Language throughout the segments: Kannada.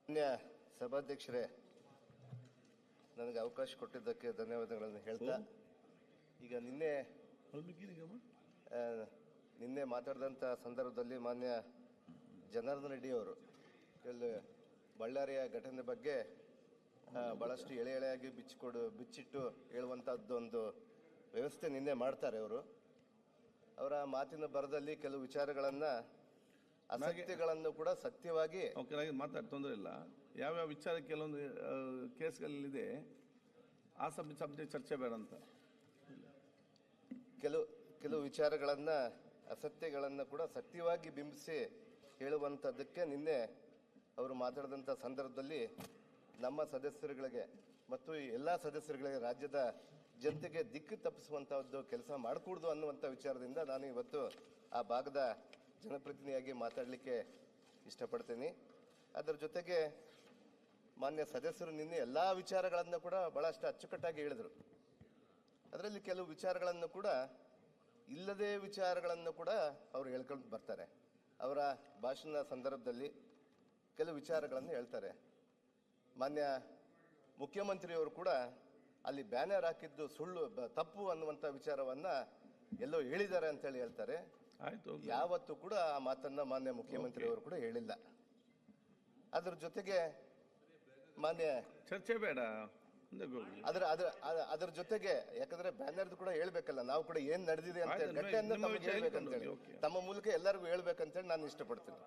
ಮಾನ್ಯ ಸಭಾಧ್ಯಕ್ಷರೇ, ನನಗೆ ಅವಕಾಶ ಕೊಟ್ಟಿದ್ದಕ್ಕೆ ಧನ್ಯವಾದಗಳನ್ನು ಹೇಳ್ತಾ, ಈಗ ನಿನ್ನೆ ಮಾತಾಡಿದಂಥ ಸಂದರ್ಭದಲ್ಲಿ ಮಾನ್ಯ ಜನಾರ್ದನ್ ರೆಡ್ಡಿ ಅವರು ಬಳ್ಳಾರಿಯ ಘಟನೆ ಬಗ್ಗೆ ಬಹಳಷ್ಟು ಎಳೆಯಾಗಿ ಬಿಚ್ಚಿಟ್ಟು ಹೇಳುವಂಥದ್ದು ಒಂದು ವ್ಯವಸ್ಥೆ ನಿನ್ನೆ ಮಾಡ್ತಾರೆ. ಅವರ ಮಾತಿನ ಬರದಲ್ಲಿ ಕೆಲವು ವಿಚಾರಗಳನ್ನು ಅಸತ್ಯಗಳನ್ನು ಕೂಡ ಸತ್ಯವಾಗಿ ಮಾತಾಡಿ ತೊಂದರೆ ಇಲ್ಲ. ಯಾವ್ಯಾವ ವಿಚಾರ ಕೆಲವೊಂದು ಕೇಸ್ಗಳಿದೆ ಆ ಸಬ್ಜೆಕ್ಟ್ ಚರ್ಚೆ ಬೇಡ ಅಂತ ಕೆಲವು ವಿಚಾರಗಳನ್ನ ಅಸತ್ಯಗಳನ್ನು ಕೂಡ ಸತ್ಯವಾಗಿ ಬಿಂಬಿಸಿ ಹೇಳುವಂಥದ್ದಕ್ಕೆ ನಿನ್ನೆ ಅವರು ಮಾತಾಡಿದಂಥ ಸಂದರ್ಭದಲ್ಲಿ ನಮ್ಮ ಸದಸ್ಯರುಗಳಿಗೆ ಮತ್ತು ಎಲ್ಲ ಸದಸ್ಯರುಗಳಿಗೆ ರಾಜ್ಯದ ಜನತೆಗೆ ದಿಕ್ಕು ತಪ್ಪಿಸುವಂಥದ್ದು ಕೆಲಸ ಮಾಡಕೂಡ್ದು ಅನ್ನುವಂಥ ವಿಚಾರದಿಂದ ನಾನು ಇವತ್ತು ಆ ಭಾಗದ ಜನಪ್ರತಿನಿಧಿಯಾಗಿ ಮಾತಾಡಲಿಕ್ಕೆ ಇಷ್ಟಪಡ್ತೀನಿ. ಅದರ ಜೊತೆಗೆ ಮಾನ್ಯ ಸದಸ್ಯರು ನಿನ್ನೆ ಎಲ್ಲ ವಿಚಾರಗಳನ್ನು ಕೂಡ ಬಹಳಷ್ಟು ಅಚ್ಚುಕಟ್ಟಾಗಿ ಹೇಳಿದರು. ಅದರಲ್ಲಿ ಕೆಲವು ವಿಚಾರಗಳನ್ನು ಕೂಡ ಇಲ್ಲದೇ ವಿಚಾರಗಳನ್ನು ಕೂಡ ಅವರು ಹೇಳ್ಕೊಂಡು ಬರ್ತಾರೆ. ಅವರ ಭಾಷಣ ಸಂದರ್ಭದಲ್ಲಿ ಕೆಲವು ವಿಚಾರಗಳನ್ನು ಹೇಳ್ತಾರೆ. ಮಾನ್ಯ ಮುಖ್ಯಮಂತ್ರಿಯವರು ಕೂಡ ಅಲ್ಲಿ ಬ್ಯಾನರ್ ಹಾಕಿದ್ದು ಸುಳ್ಳು ತಪ್ಪು ಅನ್ನುವಂಥ ವಿಚಾರವನ್ನ ಎಲ್ಲೋ ಹೇಳಿದ್ದಾರೆ ಅಂತೇಳಿ ಹೇಳ್ತಾರೆ. ಯಾವತ್ತೂ ಕೂಡ ಆ ಮಾತನ್ನ ಮಾನ್ಯ ಮುಖ್ಯಮಂತ್ರಿಯವರು ಕೂಡ ಹೇಳಿಲ್ಲ. ಅದರ ಜೊತೆಗೆ ಮಾನ್ಯ ಚರ್ಚೆ ಬೇಡ ಅದರ ಜೊತೆಗೆ ಯಾಕಂದ್ರೆ ಬ್ಯಾನರ್ ಕೂಡ ಹೇಳ್ಬೇಕಲ್ಲ, ನಾವು ಕೂಡ ಏನ್ ನಡೆದಿದೆ ಅಂತ ಘಟನೆಯನ್ನು ತಮಗೆ ಹೇಳ್ಬೇಕಂತೇಳಿ ತಮ್ಮ ಮೂಲಕ ಎಲ್ಲರಿಗೂ ಹೇಳ್ಬೇಕಂತೇಳಿ ನಾನು ಇಷ್ಟಪಡ್ತೀನಿ.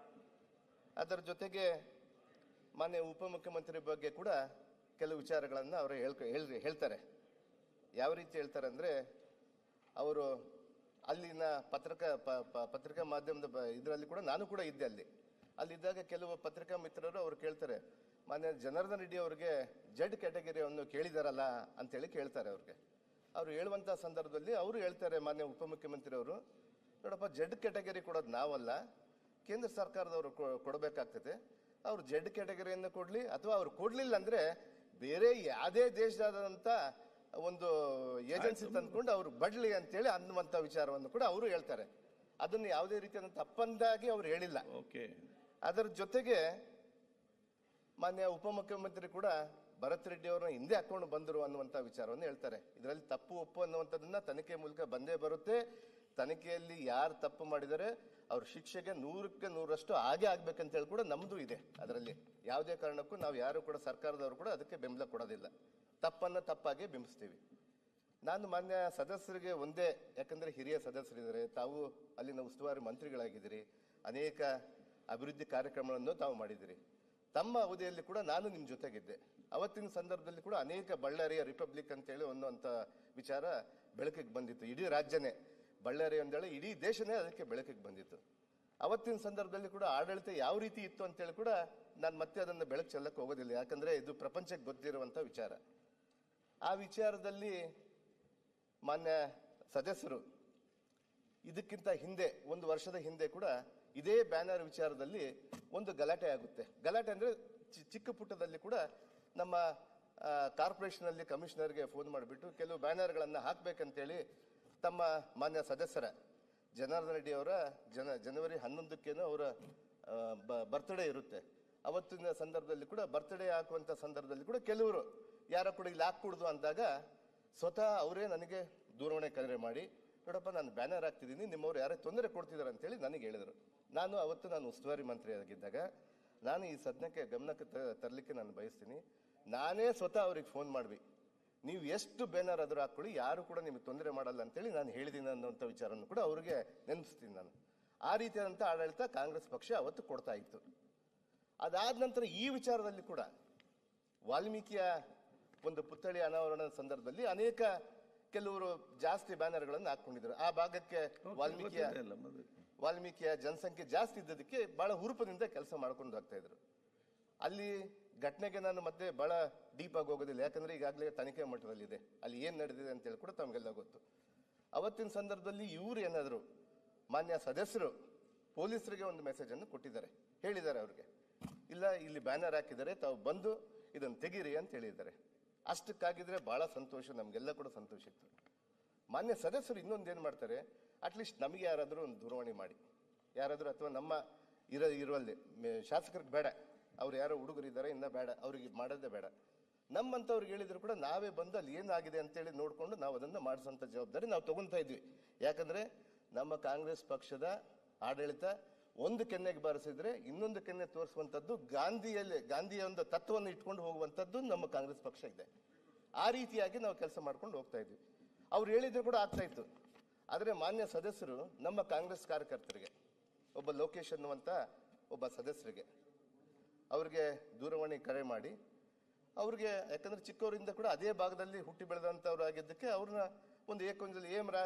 ಅದರ ಜೊತೆಗೆ ಮಾನ್ಯ ಉಪಮುಖ್ಯಮಂತ್ರಿ ಬಗ್ಗೆ ಕೂಡ ಕೆಲವು ವಿಚಾರಗಳನ್ನ ಅವರು ಹೇಳ್ತಾರೆ. ಯಾವ ರೀತಿ ಹೇಳ್ತಾರೆ ಅಂದ್ರೆ, ಅವರು ಅಲ್ಲಿನ ಪತ್ರಿಕಾ ಮಾಧ್ಯಮದ ಇದರಲ್ಲಿ ಕೂಡ ನಾನು ಕೂಡ ಇದ್ದೆ. ಅಲ್ಲಿದ್ದಾಗ ಕೆಲವು ಪತ್ರಿಕಾ ಮಿತ್ರರು ಅವರು ಕೇಳ್ತಾರೆ, ಮಾನ್ಯ ಜನಾರ್ದನ್ ರೆಡ್ಡಿ ಅವ್ರಿಗೆ ಜೆಡ್ ಕ್ಯಾಟಗರಿಯನ್ನು ಕೇಳಿದಾರಲ್ಲ ಅಂತೇಳಿ ಕೇಳ್ತಾರೆ. ಅವ್ರು ಹೇಳುವಂತ ಸಂದರ್ಭದಲ್ಲಿ ಅವರು ಹೇಳ್ತಾರೆ, ಮಾನ್ಯ ಉಪಮುಖ್ಯಮಂತ್ರಿ ಅವರು, ನೋಡಪ್ಪ, ಜೆಡ್ ಕ್ಯಾಟಗರಿ ಕೊಡೋದು ನಾವಲ್ಲ, ಕೇಂದ್ರ ಸರ್ಕಾರದವರು ಕೊಡಬೇಕಾಗ್ತದೆ. ಅವ್ರು ಜೆಡ್ ಕ್ಯಾಟಗರಿಯನ್ನು ಕೊಡ್ಲಿ ಅಥವಾ ಅವ್ರು ಕೊಡ್ಲಿಲ್ಲ ಅಂದ್ರೆ ಬೇರೆ ಯಾವುದೇ ದೇಶದಾದಂತ ಒಂದು ಏಜೆನ್ಸಿ ತಂದ್ಕೊಂಡು ಅವ್ರು ಬಡ್ಲಿ ಅಂತೇಳಿ ಅನ್ನುವಂತ ವಿಚಾರವನ್ನು ಕೂಡ ಅವರು ಹೇಳ್ತಾರೆ. ಅದನ್ನು ಯಾವುದೇ ರೀತಿಯಾದ ತಪ್ಪಂದಾಗಿ ಅವ್ರು ಹೇಳಿಲ್ಲ. ಅದರ ಜೊತೆಗೆ ಮಾನ್ಯ ಉಪಮುಖ್ಯಮಂತ್ರಿ ಕೂಡ ಭರತ್ ರೆಡ್ಡಿ ಅವರನ್ನ ಹಿಂದೆ ಹಾಕೊಂಡು ಬಂದರು ಅನ್ನುವಂತ ವಿಚಾರವನ್ನು ಹೇಳ್ತಾರೆ. ಇದರಲ್ಲಿ ತಪ್ಪು ಒಪ್ಪು ಅನ್ನುವಂಥದ್ದನ್ನ ತನಿಖೆ ಮೂಲಕ ಬಂದೇ ಬರುತ್ತೆ. ತನಿಖೆಯಲ್ಲಿ ಯಾರು ತಪ್ಪು ಮಾಡಿದರೆ ಅವ್ರ ಶಿಕ್ಷೆಗೆ 100ಕ್ಕೆ 100ರಷ್ಟು ಹಾಗೆ ಆಗ್ಬೇಕಂತ ಹೇಳಿ ಕೂಡ ನಮ್ದು ಇದೆ. ಅದರಲ್ಲಿ ಯಾವುದೇ ಕಾರಣಕ್ಕೂ ನಾವು ಯಾರು ಕೂಡ ಸರ್ಕಾರದವರು ಕೂಡ ಅದಕ್ಕೆ ಬೆಂಬಲ ಕೊಡೋದಿಲ್ಲ. ತಪ್ಪನ್ನ ತಪ್ಪಾಗಿ ಬಿಂಬಿಸ್ತೀವಿ. ನಾನು ಮಾನ್ಯ ಸದಸ್ಯರಿಗೆ ಒಂದೇ, ಯಾಕಂದ್ರೆ ಹಿರಿಯ ಸದಸ್ಯರಿದ್ದಾರೆ, ತಾವು ಅಲ್ಲಿನ ಉಸ್ತುವಾರಿ ಮಂತ್ರಿಗಳಾಗಿದ್ದೀರಿ, ಅನೇಕ ಅಭಿವೃದ್ಧಿ ಕಾರ್ಯಕ್ರಮಗಳನ್ನು ತಾವು ಮಾಡಿದಿರಿ. ತಮ್ಮ ಅವಧಿಯಲ್ಲಿ ಕೂಡ ನಾನು ನಿಮ್ಮ ಜೊತೆಗಿದ್ದೆ. ಅವತ್ತಿನ ಸಂದರ್ಭದಲ್ಲಿ ಕೂಡ ಅನೇಕ ಬಳ್ಳಾರಿಯ ರಿಪಬ್ಲಿಕ್ ಅಂತೇಳಿ ಅನ್ನುವಂಥ ವಿಚಾರ ಬೆಳಕಿಗೆ ಬಂದಿತ್ತು. ಇಡೀ ರಾಜ್ಯನೇ ಬಳ್ಳಾರಿ ಅಂದೇಳಿ ಇಡೀ ದೇಶನೇ ಅದಕ್ಕೆ ಬೆಳಕಿಗೆ ಬಂದಿತ್ತು. ಅವತ್ತಿನ ಸಂದರ್ಭದಲ್ಲಿ ಕೂಡ ಆಡಳಿತ ಯಾವ ರೀತಿ ಇತ್ತು ಅಂತೇಳಿ ಕೂಡ ನಾನು ಮತ್ತೆ ಅದನ್ನು ಬೆಳಕು ಚೆಲ್ಲಕ್ಕೆ ಹೋಗೋದಿಲ್ಲ, ಯಾಕಂದ್ರೆ ಇದು ಪ್ರಪಂಚಕ್ಕೆ ಗೊತ್ತಿರುವಂಥ ವಿಚಾರ. ಆ ವಿಚಾರದಲ್ಲಿ ಮಾನ್ಯ ಸದಸ್ಯರು ಇದಕ್ಕಿಂತ ಹಿಂದೆ 1 ವರ್ಷದ ಹಿಂದೆ ಕೂಡ ಇದೇ ಬ್ಯಾನರ್ ವಿಚಾರದಲ್ಲಿ ಒಂದು ಗಲಾಟೆ ಆಗುತ್ತೆ. ಗಲಾಟೆ ಅಂದ್ರೆ ಚಿಕ್ಕ ಪುಟ್ಟದಲ್ಲಿ ಕೂಡ ನಮ್ಮ ಕಾರ್ಪೊರೇಷನ್ ಅಲ್ಲಿ ಕಮಿಷನರ್ಗೆ ಫೋನ್ ಮಾಡಿಬಿಟ್ಟು ಕೆಲವು ಬ್ಯಾನರ್ಗಳನ್ನ ಹಾಕ್ಬೇಕಂತೇಳಿ ತಮ್ಮ ಮಾನ್ಯ ಸದಸ್ಯರ ಜನಾರ್ದನ್ ರೆಡ್ಡಿ ಅವರ ಜನವರಿ 11ಕ್ಕೇನೋ ಅವರ ಬರ್ತ್ಡೇ ಇರುತ್ತೆ. ಅವತ್ತಿನ ಸಂದರ್ಭದಲ್ಲಿ ಕೂಡ ಬರ್ತ್ಡೇ ಹಾಕುವಂತ ಸಂದರ್ಭದಲ್ಲಿ ಕೂಡ ಕೆಲವರು ಯಾರ ಕೂಡ ಇಲ್ಲಿ ಹಾಕೂಡ್ದು ಅಂದಾಗ ಸ್ವತಃ ಅವರೇ ನನಗೆ ದೂರವಾಣಿ ಕರೆ ಮಾಡಿ, ನೋಡಪ್ಪ, ನಾನು ಬ್ಯಾನರ್ ಹಾಕ್ತಿದ್ದೀನಿ, ನಿಮ್ಮವ್ರು ಯಾರೇ ತೊಂದರೆ ಕೊಡ್ತಿದ್ದಾರೆ ಅಂತೇಳಿ ನನಗೆ ಹೇಳಿದರು. ನಾನು ಉಸ್ತುವಾರಿ ಮಂತ್ರಿ ಆಗಿದ್ದಾಗ ನಾನು ಈ ಸದ್ಯಕ್ಕೆ ಗಮನಕ್ಕೆ ತರಲಿಕ್ಕೆ ನಾನು ಬಯಸ್ತೀನಿ. ನಾನೇ ಸ್ವತಃ ಅವ್ರಿಗೆ ಫೋನ್ ಮಾಡ್ವಿ, ನೀವು ಎಷ್ಟು ಬ್ಯಾನರ್ ಆದರೂ ಹಾಕೊಳ್ಳಿ, ಯಾರು ಕೂಡ ನಿಮಗೆ ತೊಂದರೆ ಮಾಡಲ್ಲ ಅಂತೇಳಿ ನಾನು ಹೇಳಿದ್ದೀನಿ ಅನ್ನೋಂಥ ವಿಚಾರವನ್ನು ಕೂಡ ಅವ್ರಿಗೆ ನೆನಪಿಸ್ತೀನಿ. ನಾನು ಆ ರೀತಿಯಾದಂಥ ಆಡಳಿತ ಕಾಂಗ್ರೆಸ್ ಪಕ್ಷ ಅವತ್ತು ಕೊಡ್ತಾ ಇತ್ತು. ಅದಾದ ನಂತರ ಈ ವಿಚಾರದಲ್ಲಿ ಕೂಡ ವಾಲ್ಮೀಕಿಯ ಒಂದು ಪುತ್ಥಳಿ ಅನಾವರಣದ ಸಂದರ್ಭದಲ್ಲಿ ಅನೇಕ ಕೆಲವರು ಜಾಸ್ತಿ ಬ್ಯಾನರ್ಗಳನ್ನು ಹಾಕೊಂಡಿದ್ರು. ಆ ಭಾಗಕ್ಕೆ ವಾಲ್ಮೀಕಿಯ ಜನಸಂಖ್ಯೆ ಜಾಸ್ತಿ ಇದ್ದದಕ್ಕೆ ಬಹಳ ಹುರುಪದಿಂದ ಕೆಲಸ ಮಾಡ್ಕೊಂಡು ಹೋಗ್ತಾ ಇದ್ರು. ಅಲ್ಲಿ ಘಟನೆಗೆ ನಾನು ಮತ್ತೆ ಬಹಳ ಡೀಪ್ ಆಗಿ ಹೋಗೋದಿಲ್ಲ, ಯಾಕಂದ್ರೆ ಈಗಾಗಲೇ ತನಿಖೆ ಮಟ್ಟದಲ್ಲಿದೆ, ಅಲ್ಲಿ ಏನ್ ನಡೆದಿದೆ ಅಂತ ಹೇಳಿ ಕೂಡ ತಮಗೆಲ್ಲ ಗೊತ್ತು. ಅವತ್ತಿನ ಸಂದರ್ಭದಲ್ಲಿ ಇವರು ಏನಾದ್ರು ಮಾನ್ಯ ಸದಸ್ಯರು ಪೊಲೀಸರಿಗೆ ಒಂದು ಮೆಸೇಜ್ ಅನ್ನು ಕೊಟ್ಟಿದ್ದಾರೆ, ಹೇಳಿದ್ದಾರೆ ಅವ್ರಿಗೆ, ಇಲ್ಲ ಇಲ್ಲಿ ಬ್ಯಾನರ್ ಹಾಕಿದ್ದಾರೆ, ತಾವು ಬಂದು ಇದನ್ನು ತೆಗೀರಿ ಅಂತ ಹೇಳಿದ್ದಾರೆ. ಅಷ್ಟಕ್ಕಾಗಿದ್ರೆ ಬಹಳ ಸಂತೋಷ, ನಮ್ಗೆಲ್ಲ ಕೂಡ ಸಂತೋಷ ಇತ್ತು. ಮಾನ್ಯ ಸದಸ್ಯರು ಇನ್ನೊಂದೇನು ಮಾಡ್ತಾರೆ, ಅಟ್ಲೀಸ್ಟ್ ನಮಗೆ ಯಾರಾದರೂ ಒಂದು ದೂರವಾಣಿ ಮಾಡಿ, ಯಾರಾದರೂ ಅಥವಾ ನಮ್ಮ ಇರುವಲ್ಲಿ ಶಾಸಕರಿಗೆ ಬೇಡ, ಅವ್ರು ಯಾರೋ ಹುಡುಗರಿದ್ದಾರೆ, ಇನ್ನ ಬೇಡ, ಅವ್ರಿಗೆ ಮಾಡೋದೇ ಬೇಡ. ನಮ್ಮಂಥವ್ರಿಗೆ ಹೇಳಿದ್ರು ಕೂಡ ನಾವೇ ಬಂದು ಅಲ್ಲಿ ಏನಾಗಿದೆ ಅಂತೇಳಿ ನೋಡಿಕೊಂಡು ನಾವು ಅದನ್ನು ಮಾಡಿಸೋಂಥ ಜವಾಬ್ದಾರಿ ನಾವು ತಗೊಂತಾ ಇದ್ವಿ. ಯಾಕಂದರೆ ನಮ್ಮ ಕಾಂಗ್ರೆಸ್ ಪಕ್ಷದ ಆಡಳಿತ ಒಂದು ಕೆನ್ನೆಗೆ ಬಾರಿಸಿದ್ರೆ ಇನ್ನೊಂದು ಕೆನ್ನೆ ತೋರಿಸುವಂಥದ್ದು, ಗಾಂಧಿಯ ಒಂದು ತತ್ವವನ್ನು ಇಟ್ಕೊಂಡು ಹೋಗುವಂಥದ್ದು ನಮ್ಮ ಕಾಂಗ್ರೆಸ್ ಪಕ್ಷ ಇದೆ. ಆ ರೀತಿಯಾಗಿ ನಾವು ಕೆಲಸ ಮಾಡ್ಕೊಂಡು ಹೋಗ್ತಾ ಇದ್ವಿ. ಅವ್ರು ಹೇಳಿದ್ರು ಕೂಡ ಆಗ್ತಾ ಇತ್ತು. ಆದರೆ ಮಾನ್ಯ ಸದಸ್ಯರು ನಮ್ಮ ಕಾಂಗ್ರೆಸ್ ಕಾರ್ಯಕರ್ತರಿಗೆ, ಒಬ್ಬ ಲೋಕೇಶ್ ಅನ್ನುವಂಥ ಒಬ್ಬ ಸದಸ್ಯರಿಗೆ ಅವ್ರಿಗೆ ದೂರವಾಣಿ ಕರೆ ಮಾಡಿ, ಅವ್ರಿಗೆ ಯಾಕಂದ್ರೆ ಚಿಕ್ಕವರಿಂದ ಕೂಡ ಅದೇ ಭಾಗದಲ್ಲಿ ಹುಟ್ಟಿ ಬೆಳೆದಂಥವ್ರು ಆಗಿದ್ದಕ್ಕೆ ಅವ್ರನ್ನ ಒಂದು ಏಕೊಂಜಲ್ಲಿ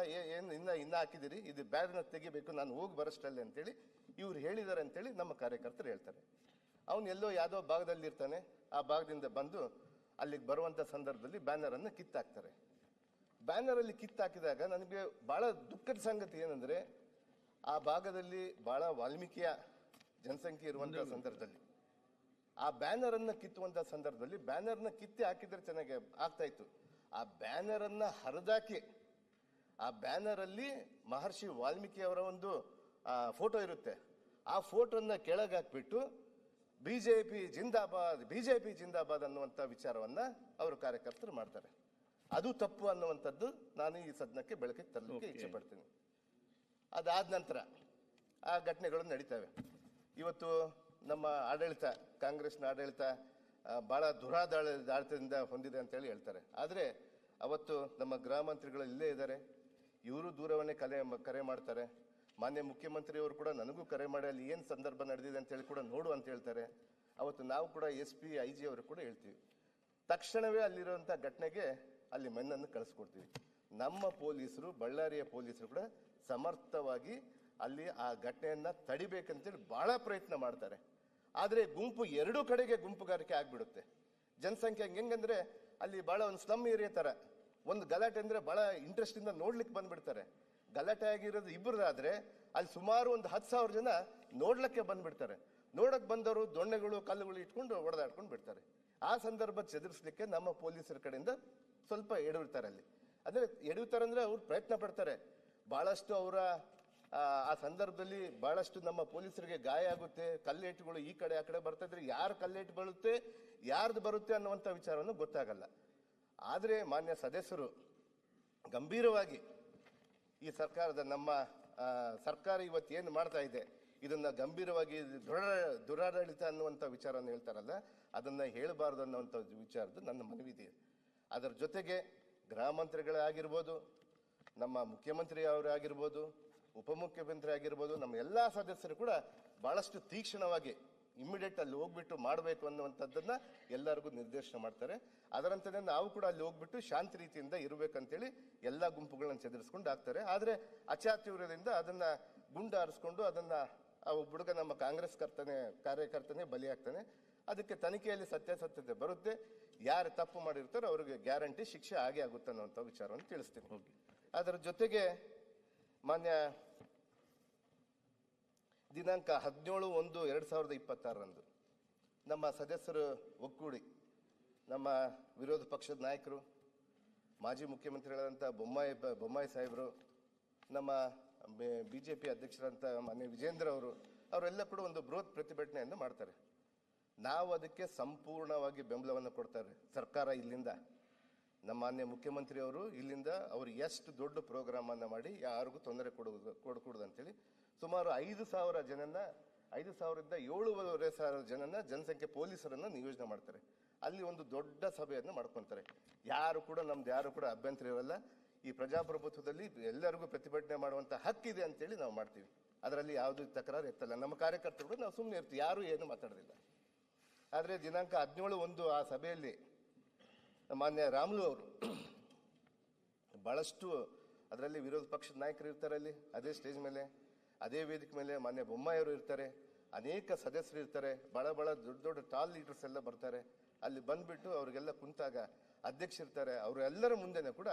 ಏನು ಇನ್ನ ಹಾಕಿದಿರಿ, ಇದು ಬ್ಯಾಡ್ನ ತೆಗಿಬೇಕು, ನಾನು ಹೋಗಿ ಬರೋಷ್ಟಲ್ಲೇ ಅಂತೇಳಿ ಇವ್ರು ಹೇಳಿದ್ದಾರೆ ಅಂತೇಳಿ ನಮ್ಮ ಕಾರ್ಯಕರ್ತರು ಹೇಳ್ತಾರೆ. ಅವನು ಎಲ್ಲೋ ಯಾವುದೋ ಭಾಗದಲ್ಲಿ ಇರ್ತಾನೆ, ಆ ಭಾಗದಿಂದ ಬಂದು ಅಲ್ಲಿಗೆ ಬರುವಂಥ ಸಂದರ್ಭದಲ್ಲಿ ಬ್ಯಾನರನ್ನು ಕಿತ್ತಾಕ್ತಾರೆ. ಬ್ಯಾನರಲ್ಲಿ ಕಿತ್ತಾಕಿದಾಗ ನನಗೆ ಬಹಳ ದುಃಖದ ಸಂಗತಿ ಏನಂದ್ರೆ, ಆ ಭಾಗದಲ್ಲಿ ಬಹಳ ವಾಲ್ಮೀಕಿಯ ಜನಸಂಖ್ಯೆ ಇರುವಂತಹ ಸಂದರ್ಭದಲ್ಲಿ ಆ ಬ್ಯಾನರನ್ನು ಕಿತ್ತುವಂತಹ ಸಂದರ್ಭದಲ್ಲಿ ಬ್ಯಾನರ್ನ ಕಿತ್ತಿ ಹಾಕಿದ್ರೆ ಚೆನ್ನಾಗಿ ಆಗ್ತಾ ಇತ್ತು. ಆ ಬ್ಯಾನರನ್ನ ಹರಿದಾಕಿ ಆ ಬ್ಯಾನರಲ್ಲಿ ಮಹರ್ಷಿ ವಾಲ್ಮೀಕಿ ಅವರ ಒಂದು ಫೋಟೋ ಇರುತ್ತೆ. ಆ ಫೋಟೋನ ಕೆಳಗೆ ಹಾಕ್ಬಿಟ್ಟು ಬಿಜೆಪಿ ಜಿಂದಾಬಾದ್ ಅನ್ನುವಂಥ ವಿಚಾರವನ್ನ ಅವರು ಕಾರ್ಯಕರ್ತರು ಮಾಡ್ತಾರೆ. ಅದು ತಪ್ಪು ಅನ್ನುವಂಥದ್ದು ನಾನು ಈ ಸದನಕ್ಕೆ ಬೆಳಕಿಗೆ ತರಲಿಕ್ಕೆ ಇಚ್ಛೆ ಪಡ್ತೀನಿ. ಅದಾದ ನಂತರ ಆ ಘಟನೆಗಳು ನಡೀತವೆ. ಇವತ್ತು ನಮ್ಮ ಆಡಳಿತ, ಕಾಂಗ್ರೆಸ್ನ ಆಡಳಿತ ಬಹಳ ದುರಾಡಳಿತದಿಂದ ಹೊಂದಿದೆ ಅಂತೇಳಿ ಹೇಳ್ತಾರೆ. ಆದರೆ ಅವತ್ತು ನಮ್ಮ ಗೃಹ ಮಂತ್ರಿಗಳು ಇಲ್ಲೇ ಇದ್ದಾರೆ, ಇವರು ದೂರವಾಣಿ ಕರೆ ಮಾಡ್ತಾರೆ. ಮಾನ್ಯ ಮುಖ್ಯಮಂತ್ರಿಯವರು ಕೂಡ ನನಗೂ ಕರೆ ಮಾಡಿ ಅಲ್ಲಿ ಏನು ಸಂದರ್ಭ ನಡೆದಿದೆ ಅಂತೇಳಿ ಕೂಡ ನೋಡು ಅಂತ ಹೇಳ್ತಾರೆ. ಅವತ್ತು ನಾವು ಕೂಡ SP IG ಅವರು ಕೂಡ ಹೇಳ್ತೀವಿ. ತಕ್ಷಣವೇ ಅಲ್ಲಿರುವಂಥ ಘಟನೆಗೆ ಅಲ್ಲಿ ಮೆನ್ನನ್ನು ಕಳಿಸ್ಕೊಡ್ತೀವಿ. ನಮ್ಮ ಪೊಲೀಸರು, ಬಳ್ಳಾರಿಯ ಪೊಲೀಸರು ಕೂಡ ಸಮರ್ಥವಾಗಿ ಅಲ್ಲಿ ಆ ಘಟನೆಯನ್ನ ತಡಿಬೇಕಂತೇಳಿ ಬಹಳ ಪ್ರಯತ್ನ ಮಾಡ್ತಾರೆ. ಆದರೆ ಗುಂಪು ಎರಡೂ ಕಡೆಗೆ ಗುಂಪುಗಾರಿಕೆ ಆಗ್ಬಿಡುತ್ತೆ. ಜನಸಂಖ್ಯೆ ಹೆಂಗಂದ್ರೆ ಅಲ್ಲಿ ಬಹಳ ಒಂದು ಸ್ಲಮ್ ಏರಿಯಾ ತರ, ಒಂದು ಗಲಾಟೆ ಅಂದ್ರೆ ಬಹಳ ಇಂಟ್ರೆಸ್ಟ್ ಇಂದ ನೋಡ್ಲಿಕ್ಕೆ ಬಂದ್ಬಿಡ್ತಾರೆ. ಗಲಾಟೆ ಆಗಿರೋದು ಇಬ್ಬರದಾದ್ರೆ ಅಲ್ಲಿ ಸುಮಾರು ಒಂದು 10,000 ಜನ ನೋಡ್ಲಿಕ್ಕೆ ಬಂದ್ಬಿಡ್ತಾರೆ. ನೋಡಕ್ ಬಂದವರು ದೊಣ್ಣೆಗಳು ಕಲ್ಲುಗಳು ಇಟ್ಕೊಂಡು ಹೊಡೆದಾಡ್ಕೊಂಡು ಬಿಡ್ತಾರೆ. ಆ ಸಂದರ್ಭ ಚದುರಿಸ್ಲಿಕ್ಕೆ ನಮ್ಮ ಪೊಲೀಸರ ಕಡೆಯಿಂದ ಸ್ವಲ್ಪ ಎಡವಿರ್ತಾರೆ. ಅಲ್ಲಿ ಅಂದ್ರೆ ಎಡವಿತಾರೆ ಅಂದ್ರೆ ಅವ್ರು ಪ್ರಯತ್ನ ಪಡ್ತಾರೆ ಬಹಳಷ್ಟು. ಅವರ ಆ ಸಂದರ್ಭದಲ್ಲಿ ಬಹಳಷ್ಟು ನಮ್ಮ ಪೊಲೀಸರಿಗೆ ಗಾಯ ಆಗುತ್ತೆ. ಕಲ್ಲೇಟುಗಳು ಈ ಕಡೆ ಆ ಕಡೆ ಬರ್ತಾ ಇದ್ರೆ ಯಾರು ಕಲ್ಲೇಟು ಬರುತ್ತೆ, ಯಾರ್ದು ಬರುತ್ತೆ ಅನ್ನುವಂಥ ವಿಚಾರವನ್ನು ಗೊತ್ತಾಗಲ್ಲ. ಆದರೆ ಮಾನ್ಯ ಸದಸ್ಯರು ಗಂಭೀರವಾಗಿ ಈ ಸರ್ಕಾರದ, ನಮ್ಮ ಸರ್ಕಾರ ಇವತ್ತು ಏನು ಮಾಡ್ತಾ ಇದೆ ಇದನ್ನ ಗಂಭೀರವಾಗಿ ದುರಾಡಳಿತ ಅನ್ನುವಂಥ ವಿಚಾರವನ್ನು ಹೇಳ್ತಾರಲ್ಲ, ಅದನ್ನ ಹೇಳಬಾರ್ದು ಅನ್ನುವಂಥ ವಿಚಾರದ ನನ್ನ ಮನವಿ ಇದೆ. ಅದರ ಜೊತೆಗೆ ಗೃಹ ಮಂತ್ರಿಗಳೇ ಆಗಿರ್ಬೋದು, ನಮ್ಮ ಮುಖ್ಯಮಂತ್ರಿ ಅವರೇ ಆಗಿರ್ಬೋದು, ಉಪಮುಖ್ಯಮಂತ್ರಿ ಆಗಿರ್ಬೋದು, ನಮ್ಮ ಎಲ್ಲ ಸದಸ್ಯರು ಕೂಡ ಬಹಳಷ್ಟು ತೀಕ್ಷ್ಣವಾಗಿ ಇಮ್ಮಿಡಿಯೇಟ್ ಅಲ್ಲಿ ಹೋಗ್ಬಿಟ್ಟು ಮಾಡಬೇಕು ಅನ್ನುವಂಥದ್ದನ್ನ ಎಲ್ಲರಿಗೂ ನಿರ್ದೇಶನ ಮಾಡ್ತಾರೆ. ಅದರಂತೆ ನಾವು ಕೂಡ ಅಲ್ಲಿ ಹೋಗ್ಬಿಟ್ಟು ಶಾಂತಿ ರೀತಿಯಿಂದ ಇರಬೇಕಂತೇಳಿ ಎಲ್ಲ ಗುಂಪುಗಳನ್ನ ಚದುರಿಸ್ಕೊಂಡು ಆಗ್ತಾರೆ. ಆದರೆ ಅಚಾತುರ್ಯದಿಂದ ಅದನ್ನ ಗುಂಡು ಹಾರಿಸ್ಕೊಂಡು ಅದನ್ನ ಆ ಹುಡುಗ ನಮ್ಮ ಕಾಂಗ್ರೆಸ್ ಕಾರ್ಯಕರ್ತನೇ ಬಲಿಯಾಗ್ತಾನೆ. ಅದಕ್ಕೆ ತನಿಖೆಯಲ್ಲಿ ಸತ್ಯಾಸತ್ಯತೆ ಬರುತ್ತೆ. ಯಾರು ತಪ್ಪು ಮಾಡಿರ್ತಾರೋ ಅವ್ರಿಗೆ ಗ್ಯಾರಂಟಿ ಶಿಕ್ಷೆ ಆಗೇ ಆಗುತ್ತೆ ಅನ್ನುವಂಥ ವಿಚಾರವನ್ನು ತಿಳಿಸ್ತೀನಿ. ಅದರ ಜೊತೆಗೆ ಮಾನ್ಯ ದಿನಾಂಕ 17/1/2026 ನಮ್ಮ ಸದಸ್ಯರು ಒಕ್ಕೂಡಿ, ನಮ್ಮ ವಿರೋಧ ಪಕ್ಷದ ನಾಯಕರು, ಮಾಜಿ ಮುಖ್ಯಮಂತ್ರಿಗಳಾದಂಥ ಬೊಮ್ಮಾಯಿ ಸಾಹೇಬರು, ನಮ್ಮ BJP ಅಧ್ಯಕ್ಷರಂತ ಮಾನ್ಯ ವಿಜೇಂದ್ರ ಅವರೆಲ್ಲ ಕೂಡ ಒಂದು ಬೃಹತ್ ಪ್ರತಿಭಟನೆಯನ್ನು ಮಾಡ್ತಾರೆ. ನಾವು ಅದಕ್ಕೆ ಸಂಪೂರ್ಣವಾಗಿ ಬೆಂಬಲವನ್ನು ಕೊಡ್ತಾರೆ. ಸರ್ಕಾರ ಇಲ್ಲಿಂದ, ನಮ್ಮ ಮಾನ್ಯ ಮುಖ್ಯಮಂತ್ರಿ ಅವರು ಇಲ್ಲಿಂದ ಅವ್ರು ಎಷ್ಟು ದೊಡ್ಡ ಪ್ರೋಗ್ರಾಮ್ ಅನ್ನ ಮಾಡಿ ಯಾರಿಗೂ ತೊಂದರೆ ಕೊಡಕೂಡದು ಅಂತೇಳಿ ಸುಮಾರು 5,000 ಜನನ್ನ, 5,000ರಿಂದ 7,500 ಜನನ ಜನಸಂಖ್ಯೆ ಪೊಲೀಸರನ್ನ ನಿಯೋಜನೆ ಮಾಡ್ತಾರೆ. ಅಲ್ಲಿ ಒಂದು ದೊಡ್ಡ ಸಭೆಯನ್ನು ಮಾಡ್ಕೊಂತಾರೆ. ಯಾರು ಕೂಡ ಅಭ್ಯಂತರ ಇರಲ್ಲ. ಈ ಪ್ರಜಾಪ್ರಭುತ್ವದಲ್ಲಿ ಎಲ್ಲರಿಗೂ ಪ್ರತಿಭಟನೆ ಮಾಡುವಂತ ಹಕ್ಕಿದೆ ಅಂತೇಳಿ ನಾವು ಮಾಡ್ತೀವಿ. ಅದರಲ್ಲಿ ಯಾವುದು ತಕರಾರು ಎತ್ತಲ್ಲ. ನಮ್ಮ ಕಾರ್ಯಕರ್ತರು ನಾವು ಸುಮ್ಮನೆ ಇರ್ತೀವಿ, ಯಾರು ಏನು ಮಾತಾಡೋದಿಲ್ಲ. ಆದರೆ ದಿನಾಂಕ 17/1 ಆ ಸಭೆಯಲ್ಲಿ ಮಾನ್ಯ ರಾಮುಲು ಅವರು ಬಹಳಷ್ಟು, ಅದರಲ್ಲಿ ವಿರೋಧ ಪಕ್ಷದ ನಾಯಕರು ಇರ್ತಾರೆ, ಅಲ್ಲಿ ಅದೇ ಸ್ಟೇಜ್ ಮೇಲೆ, ಅದೇ ವೇದಿಕೆ ಮೇಲೆ ಮಾನ್ಯ ಬೊಮ್ಮಾಯಿ ಅವರು ಇರ್ತಾರೆ, ಅನೇಕ ಸದಸ್ಯರು ಇರ್ತಾರೆ, ಬಹಳ ದೊಡ್ಡ ಟಾಲ್ ಲೀಡರ್ಸ್ ಎಲ್ಲ ಬರ್ತಾರೆ. ಅಲ್ಲಿ ಬಂದ್ಬಿಟ್ಟು ಅವ್ರಿಗೆಲ್ಲ ಕುಂತಾಗ ಅಧ್ಯಕ್ಷರಿರ್ತಾರೆ. ಅವರೆಲ್ಲರ ಮುಂದೆನೆ ಕೂಡ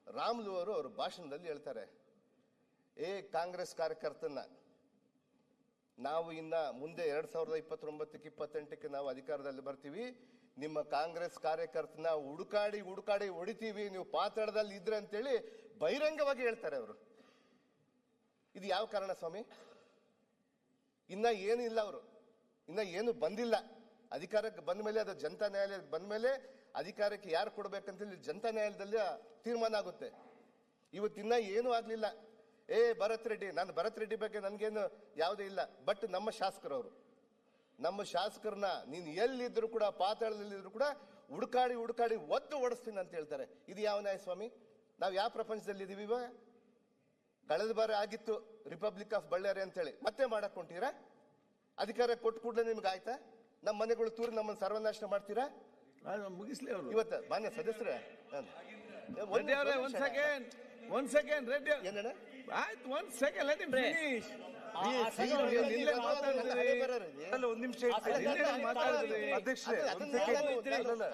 ರಾಮುಲು ಅವರು ಅವ್ರ ಭಾಷಣದಲ್ಲಿ ಹೇಳ್ತಾರೆ, ಕಾಂಗ್ರೆಸ್ ಕಾರ್ಯಕರ್ತನ ನಾವು ಇನ್ನ ಮುಂದೆ 2029-28 ನಾವು ಅಧಿಕಾರದಲ್ಲಿ ಬರ್ತೀವಿ, ನಿಮ್ಮ ಕಾಂಗ್ರೆಸ್ ಕಾರ್ಯಕರ್ತನ ಹುಡುಕಾಡಿ ಹೊಡಿತೀವಿ, ನೀವು ಪಾತಾಳದಲ್ಲಿ ಇದ್ರೆ ಅಂತೇಳಿ ಬಹಿರಂಗವಾಗಿ ಹೇಳ್ತಾರೆ ಅವರು. ಇದು ಯಾವ ಕಾರಣ ಸ್ವಾಮಿ? ಇನ್ನ ಏನಿಲ್ಲ, ಅವರು ಇನ್ನ ಏನು ಬಂದಿಲ್ಲ. ಅಧಿಕಾರಕ್ಕೆ ಬಂದ ಮೇಲೆ, ಅದು ಜನತಾ ನ್ಯಾಯಾಲಯಕ್ಕೆ ಬಂದ ಮೇಲೆ ಅಧಿಕಾರಕ್ಕೆ ಯಾರು ಕೊಡ್ಬೇಕಂತೇಳಿ ಜನತಾ ನ್ಯಾಯಾಲಯದಲ್ಲಿ ತೀರ್ಮಾನ ಆಗುತ್ತೆ. ಇವತ್ತಿನ್ನ ಏನೂ ಆಗ್ಲಿಲ್ಲ. ಭರತ್ ರೆಡ್ಡಿ, ನಾನು ಭರತ್ ರೆಡ್ಡಿ ಬಗ್ಗೆ ನನ್ಗೇನು ಯಾವುದೇ ಇಲ್ಲ. ಬಟ್ ನಮ್ಮ ಶಾಸಕರನ್ನ ನೀನು ಎಲ್ಲಿದ್ರು ಕೂಡ, ಪಾತಾಳದಲ್ಲಿದ್ರು ಕೂಡ ಹುಡುಕಾಡಿ ಒದ್ದು ಓಡಿಸ್ತೀನಿ ಅಂತ ಹೇಳ್ತಾರೆ. ಇದು ಯಾವ ನ್ಯಾಯ ಸ್ವಾಮಿ? ನಾವು ಯಾವ ಪ್ರಪಂಚದಲ್ಲಿ ಇದೀವಿ ಇವಾಗ? ಕಳೆದ ಬಾರಿ ಆಗಿತ್ತು ರಿಪಬ್ಲಿಕ್ ಆಫ್ ಬಳ್ಳಾರಿ ಅಂತೇಳಿ, ಮತ್ತೆ ಮಾಡಕ್ ಹೊಂಟೀರಾ? ಅಧಿಕಾರ ಕೊಟ್ಟು ಕೂಡಲೇ ನಿಮ್ಗೆ ಆಯ್ತಾ? ನಮ್ಮ ಮನೆಗಳು ತೂರಿ ನಮ್ಮನ್ನು ಸರ್ವನಾಶ ಮಾಡ್ತೀರಾ? ಮುಗಿಸ್ಲಿ ಅವರು. ಇವತ್ತು ಮಾನ್ಯ ಸದಸ್ಯರೇ, ಒಂದ್ ಸೆಕೆಂಡ್ ರೆಡ್ಡಿ ಏನಣ್ಣ ಆಯ್ತು, ಒಂದ್ ಸೆಕೆಂಡ್ ಲೆಟ್ ಹಿಮ್ ಫಿನಿಶ್. ಒಂದ್ ನಿಮಿಷ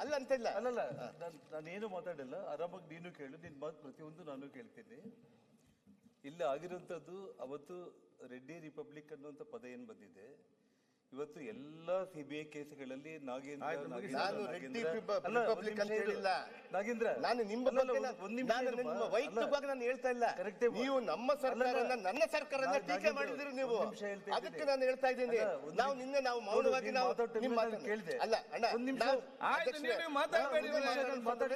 ಅಲ್ಲ ಅಂತಿಲ್ಲ. ನಾನೇನು ಮಾತಾಡಿಲ್ಲ, ಆರಾಮಾಗಿ ನೀನು ಕೇಳು, ನಿನ್ ಮಾತು ಪ್ರತಿಯೊಂದು ನಾನು ಕೇಳ್ತೀನಿ. ಇಲ್ಲಿ ಆಗಿರುವಂತದ್ದು ಅವತ್ತು ರೆಡ್ಡಿ ರಿಪಬ್ಲಿಕ್ ಅನ್ನುವಂತ ಪದ ಏನ್ ಬಂದಿದೆ, ಇವತ್ತು ಎಲ್ಲಾ ಸಿಬಿಐ ಕೇಸ್ಗಳಲ್ಲಿ ನಾಗೇಂದ್ರ ನಾನು ನಿಮ್ಮ ವೈಯಕ್ತಿಕವಾಗಿ ನಾನು ಹೇಳ್ತಾ ಇಲ್ಲ. ನೀವು ನಮ್ಮ ಸರ್ಕಾರನ, ನನ್ನ ಸರ್ಕಾರನ ಟೀಕೆ ಮಾಡಿದ್ರಿ ನೀವು, ಅದಕ್ಕೆ ನಾನು ಹೇಳ್ತಾ ಇದ್ದೀನಿ. ನಾವು ಮೌನವಾಗಿ ನಾವು ಕೇಳಿದೆ. ಅಲ್ಲ ಅಣ್ಣ,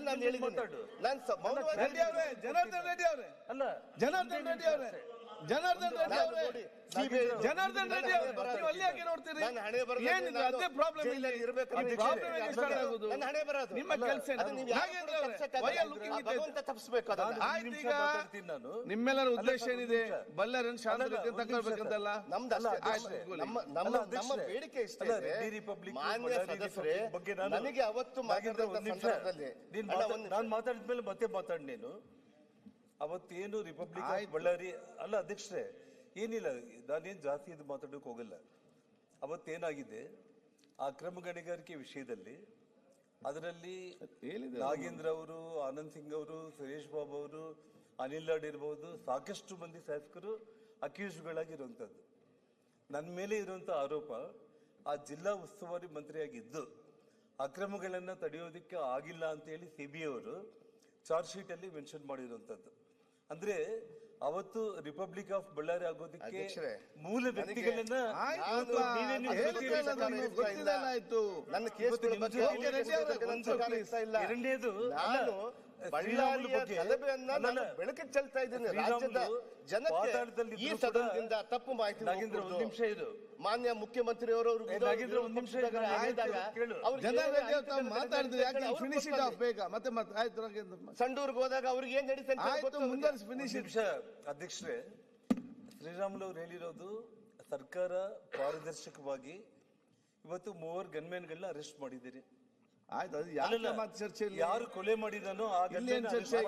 ನಾನು ಹೇಳಿದ್ದೀನಿ, ನಾನು ಮೌನವಾಗಿ. ಜನಾರ್ದನ್ ರೆಡ್ಡಿ ಅವರೇ, ಜನಾರ್ದನ್ ರೆಡ್ಡಿ ಅವರು ಅಲ್ಲಿ ಯಾಕೆ ನೋಡ್ತೀರಿ? ಏನಿದೆ ಅದೇ ಪ್ರಾಬ್ಲಮ್? ನಿಮ್ಮ ಕೆಲಸ ನಿಮ್ಮೆಲ್ಲರ ಉದ್ದೇಶ ಏನಿದೆ? ಬಳ್ಳಾರಿಯನ್ನು ಶಾಂತತೆ ತಗೊಳ್ಬೇಕಂತಲ್ಲ ನಮ್ಮ ಬೇಡಿಕೆ ಇಷ್ಟ. ಮಾನ್ಯ ಸದಸ್ಯರೇ, ನನಗೆ ಅವತ್ತು ನಾನು ಮಾತಾಡಿದ್ಮೇಲೆ ಮತ್ತೆ ಮಾತಾಡಿ ನೀನು. ಅವತ್ತೇನು ರಿಪಬ್ಲಿಕ್ ಆಫ್ ಬಳ್ಳಾರಿ ಅಲ್ಲ ಅಧ್ಯಕ್ಷರೇ, ಏನಿಲ್ಲ, ನಾನೇನು ಜಾಸ್ತಿ ಇದು ಮಾತಾಡೋಕೆ ಹೋಗಲ್ಲ. ಅವತ್ತೇನಾಗಿದೆ ಆ ಅಕ್ರಮ ಗಣಿಗಾರಿಕೆ ವಿಷಯದಲ್ಲಿ, ಅದರಲ್ಲಿ ನಾಗೇಂದ್ರ ಅವರು, ಆನಂದ್ ಸಿಂಗ್ ಅವರು, ಸುರೇಶ್ ಬಾಬು ಅವರು, ಅನಿಲ್ ಲಾಡ್ ಇರಬಹುದು, ಸಾಕಷ್ಟು ಮಂದಿ ಶಾಸಕರು ಅಕ್ಯೂಸ್ಗಳಾಗಿರುವಂಥದ್ದು. ನನ್ನ ಮೇಲೆ ಇರುವಂಥ ಆರೋಪ, ಆ ಜಿಲ್ಲಾ ಉಸ್ತುವಾರಿ ಮಂತ್ರಿಯಾಗಿದ್ದು ಅಕ್ರಮಗಳನ್ನು ತಡೆಯೋದಕ್ಕೆ ಆಗಿಲ್ಲ ಅಂತೇಳಿ ಸಿಬಿಐ ಅವರು ಚಾರ್ಜ್ ಶೀಟ್ ಅಲ್ಲಿ ಮೆನ್ಷನ್ ಮಾಡಿರುವಂಥದ್ದು. ಅಂದ್ರೆ ಅವತ್ತು ರಿಪಬ್ಲಿಕ್ ಆಫ್ ಬಳ್ಳಾರಿ ಆಗೋದಕ್ಕೆ ಮೂಲ ವ್ಯಕ್ತಿಗಳನ್ನ ಎರಡನೇದು ಬೆಳಕಿಗೆ ಚೆಲ್ತಾ ಇದ್ದೀನಿ. ರಾಜ್ಯದ ಜನತೆ ಈ ಸದನದಿಂದ ತಪ್ಪು ಮಾಹಿತಿ. ಒಂದು ನಿಮಿಷ ಇದು, ಮಾನ್ಯ ಮುಖ್ಯಮಂತ್ರಿ ಅವರು ಒಂದು ನಿಮಿಷ ಸಂಡೂರ್ಗೆ ಹೋದಾಗ ಅವ್ರಿಗೆ ಏನ್ ನಡೀತಾ ಅಧ್ಯಕ್ಷರೇ, ಶ್ರೀರಾಮುಲು ಅವ್ರು ಹೇಳಿರೋದು ಸರ್ಕಾರ ಪಾರದರ್ಶಕವಾಗಿ ಇವತ್ತು 3 ಗನ್ಮ್ಯಾನ್ಗಳನ್ನ ಅರೆಸ್ಟ್ ಮಾಡಿದ್ದೀರಿ. ಚರ್ಚೆ ಯಾರು ಕೊಲೆ ಮಾಡಿದಾನೋ ಆ ಪ್ರೈವೇಟ್ ಚರ್ಚೆ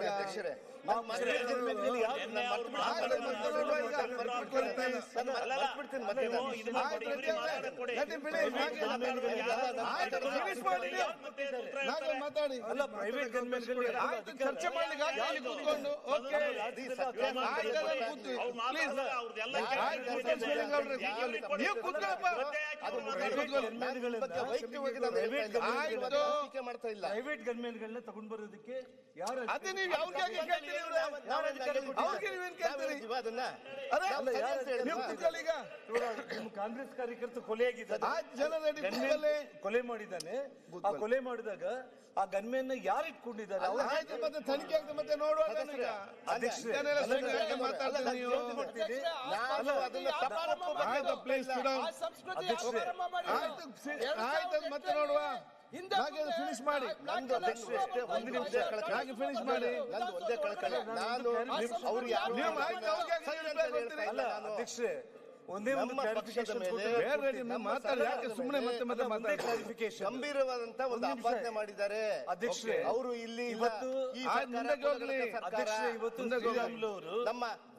ಪ್ರೈವೇಟ್ ಗನ್ಮ್ಯಾನ್ಗಳನ್ನ ತಗೊಂಡ್ ಬರೋದಕ್ಕೆ ಯಾರು ಕಾಂಗ್ರೆಸ್ ಕಾರ್ಯಕರ್ತ ಕೊಲೆಯಾಗಿದ್ದಾರೆ, ಕೊಲೆ ಮಾಡಿದ್ದಾನೆ. ಆ ಕೊಲೆ ಮಾಡಿದಾಗ ಆ ಗನ್ಮ್ಯಾನ್ ಯಾರು ಇಟ್ಕೊಂಡಿದ್ದಾರೆ? ತನಿಖೆ ಮತ್ತೆ ನೋಡುವ. ಮತ್ತೆ ನೋಡುವ. ಫಿನಿಶ್ ಮಾಡಿ, ಒಂದು ನಿಮಿಷ ಫಿನಿಶ್ ಮಾಡಿ. ಒಂದೇ ಕಳ್ಕಳಿ, ನಾನು ಅಧ್ಯಕ್ಷರೇ ಒಂದೇ ಒಂದು ಗಂಭೀರವಾದಂತ ಒಂದು ಆಪಾದನೆ ಮಾಡಿದ್ದಾರೆ ಅಧ್ಯಕ್ಷರೇ. ಅವರು ಇಲ್ಲಿ ಇವತ್ತು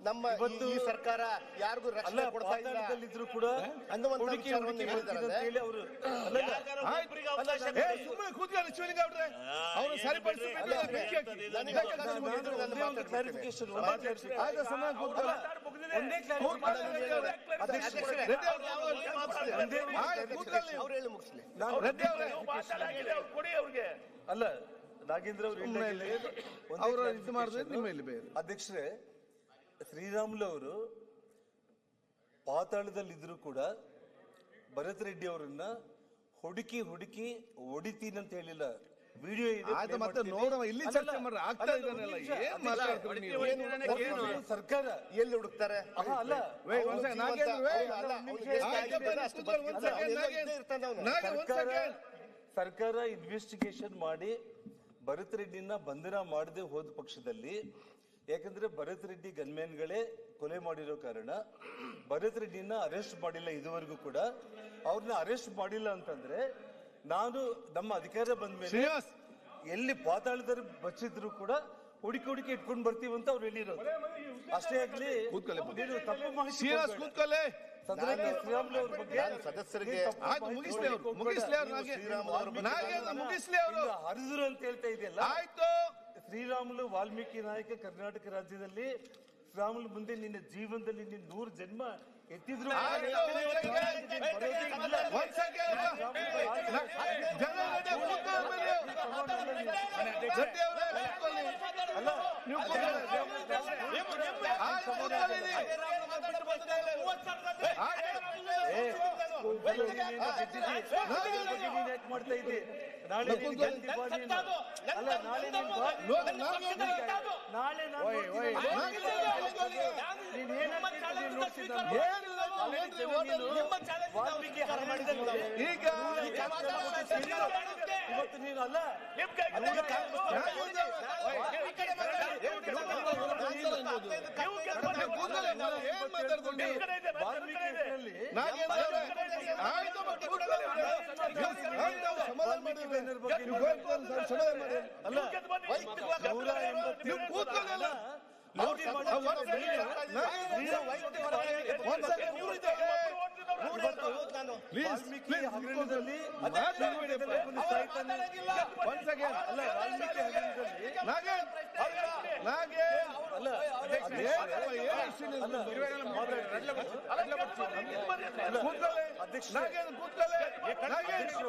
ನಮ್ಮ ಈ ಸರ್ಕಾರ ಯಾರಿಗೂ ರಕ್ಷಣೆ ಕೊಡ್ತಾ ಇದ್ರು ಕೂಡ ಅಲ್ಲ ನಾಗೇಂದ್ರ ಅವರು ಇದು ಮಾಡಿದ್ರೆ ನಿಮ್ಮ ಇಲ್ಲಿ ಬೇರೆ. ಅಧ್ಯಕ್ಷರೇ, ಶ್ರೀರಾಮುಲು ಅವರು ಪಾತಾಳದಲ್ಲಿದ್ದರೂ ಕೂಡ ಭರತ್ ರೆಡ್ಡಿ ಅವರನ್ನ ಹುಡುಕಿ ಹೊಡಿತೀನಿ ಅಂತ ಹೇಳಿಲ್ಲ. ವಿಡಿಯೋ ಇದೆ, ಆಯ್ತು, play ಮತ್ತೆ ಮಾಡ್ತೀನಿ. ನೋಡುವ, ಇಲ್ಲಿ ಅಲ್ಲಲ್ಲ, ಚರ್ಚೆ ಮಾಡ್ರೆ ಆಗ್ತಾ ಅಲ್ಲ, ಇದ್ದಾನಲ್ಲ, ಒಂದು ನಿಮಿಷ. ಏನ್ ಮಾತಾಡ್ತೀರಿ ನೀವು? ಸರ್ಕಾರ ಎಲ್ಲಿ ಹುಡುಕ್ತಾರೆ ಅಲ್ಲ Wait, one second, Nagendra, wait. ಅಲ್ಲ, ಆಯ್ತು, ಅಷ್ಟು ಬದುಕಿಲ್ಲ, one second, ಅವ್ನು ನಾಗೇಂದ್ರ. ಎಲ್ಲೇ ಇರ್ತಾನೆ ಅವ್ನು. one second. ಸರ್ಕಾರ ಇನ್ವೆಸ್ಟಿಗೇಷನ್ ಮಾಡಿ ಭರತ್ ರೆಡ್ಡಿನ ಬಂಧನ ಮಾಡದೆ ಹೋದ ಪಕ್ಷದಲ್ಲಿ, ಯಾಕಂದ್ರೆ ಭರತ್ ರೆಡ್ಡಿ ಗನ್ಮ್ಯಾನ್ಗಳೇ ಕೊಲೆ ಮಾಡಿರೋ ಕಾರಣ ಭರತ್ ರೆಡ್ಡಿನ ಅರೆಸ್ಟ್ ಮಾಡಿಲ್ಲ ಇದುವರೆಗೂ ಕೂಡ. ಅವ್ರನ್ನ ಅರೆಸ್ಟ್ ಮಾಡಿಲ್ಲ ಅಂತಂದ್ರೆ ನಾನು ನಮ್ಮ ಅಧಿಕಾರ ಬಂದ ಮೇಲೆ ಶ್ರೀನಿವಾಸ್, ಎಲ್ಲಿ ಪಾತಾಳದಲ್ಲಿ ಬಚ್ಚಿದ್ರು ಕೂಡ ಹುಡುಕಿ ಇಟ್ಕೊಂಡು ಬರ್ತೀವಿ ಅಂತ ಅವ್ರು ಹೇಳಿರೋದು. ಅಷ್ಟೇ ಆಗ್ಲಿ, ಕೂತ್ಕೊಳ್ಳಿ. ನೀನು ತಪ್ಪು ಮಾಹಿತಿ ಶ್ರೀನಿವಾಸ್ ಕೊಡ್ಬೇಡ. ಕೂತ್ಕೊಳ್ಳಿ. ಸದನಕ್ಕೆ ಶ್ರೀರಾಮುಲು ಅವ್ರ ಬಗ್ಗೆ ನಾನು ಸದಸ್ಯರಿಗೆ ನೀನು ತಪ್ಪು ಆಯ್ತು, ಮಾಹಿತಿ ಮುಗಿಸ್ಲಿ ಅವ್ರು, ಕೊಡ್ಬೇಡ. ಮುಗಿಸ್ಲಿ ಅವ್ರು. ನೀನು ಶ್ರೀರಾಮುಲು ಅವ್ರ ಬಗ್ಗೆ ನಾಗೇಂದ್ರ ಮುಗಿಸ್ಲಿ ಅವರು. ಇನ್ನು ಹರಿದ್ರು ಅಂತ ಹೇಳ್ತಾ ಇದೆಯಲ್ಲ. ಆಯ್ತು, ಶ್ರೀರಾಮುಲು ವಾಲ್ಮೀಕಿ ನಾಯಕ ಕರ್ನಾಟಕ ರಾಜ್ಯದಲ್ಲಿ ಶ್ರೀರಾಮುಲು ಮುಂದೆ ನಿನ್ನ ಜೀವನದಲ್ಲಿ ನೀನು 100 ಜನ್ಮ ಎತ್ತಿದ್ರು ಆಯ್ತು, ಒಂದ್ ಸೆಕೆಂಡ್. ಜನರೇ ಕೂತ್ಕೊಳ್ಳಿ. ಗಟ್ಟಿ ಅವರೇ, ಕೂತ್ಕೊಳ್ಳಿ. ನೀವು ಕೂತ್ಕೊಳ್ಳಿ. ಆಯ್ತು, ಕೂತ್ಕೊಳ್ಳಿ. ಮಾಡ್ತಾ ಇದ್ದೆ. ನಾಳೆ ನೀನು ಗಾಂಧಿ ಬಾ ನೀನು. ಅಲ್ಲ, ನಾಳೆ ನೀನು ಬಾ. ನಾಳೆ ನಾನು ನೋಡ್ತೀನಿ. ನೀನ್ ಏನಾಗ್ತಿದೆ ನೀನು ನೋಡ್ತಿದ್ದ. ವಾಲ್ಮೀಕಿ ಹಾರ ಮಾಡಿದ್ರೆ ಈಗ ಇವತ್ತು ನೀನು ಅಲ್ಲ ಏನ್ ಮಾತಾಡ್ಕೊಂಡು ವಾಲ್ಮೀಕಿ ಹೆಸರಲ್ಲಿ ನಾಗೇಂದ್ರ ಅವರೇ, ಆಯ್ತು, ಮತ್ತೆ ಕೂತ್ಕೊಳ್ಳಿ. ಆಯ್ತು, ಸಮಾಧಾನ ಮಾಡಿ. ನೀವು ಹೋಗ್ಕೊಂಡು ಸಮಾಧಾನ ಮಾಡಿ. ಅಲ್ಲ 187 ನೀವು ಕೂತ್ಕೊಳ್ಳಿ ಅಲ್ಲ. ಲೂಟಿ ಮಾಡಿ ವಾಲ್ಮೀಕಿ ಹಗರಣದಲ್ಲಿ ಒಂದ್ ಸೆಕೆಂಡ್. ಅಲ್ಲ ವಾಲ್ಮೀಕಿ ಹಗರಣದಲ್ಲಿ ಅಲ್ಲ ಅಧ್ಯಕ್ಷ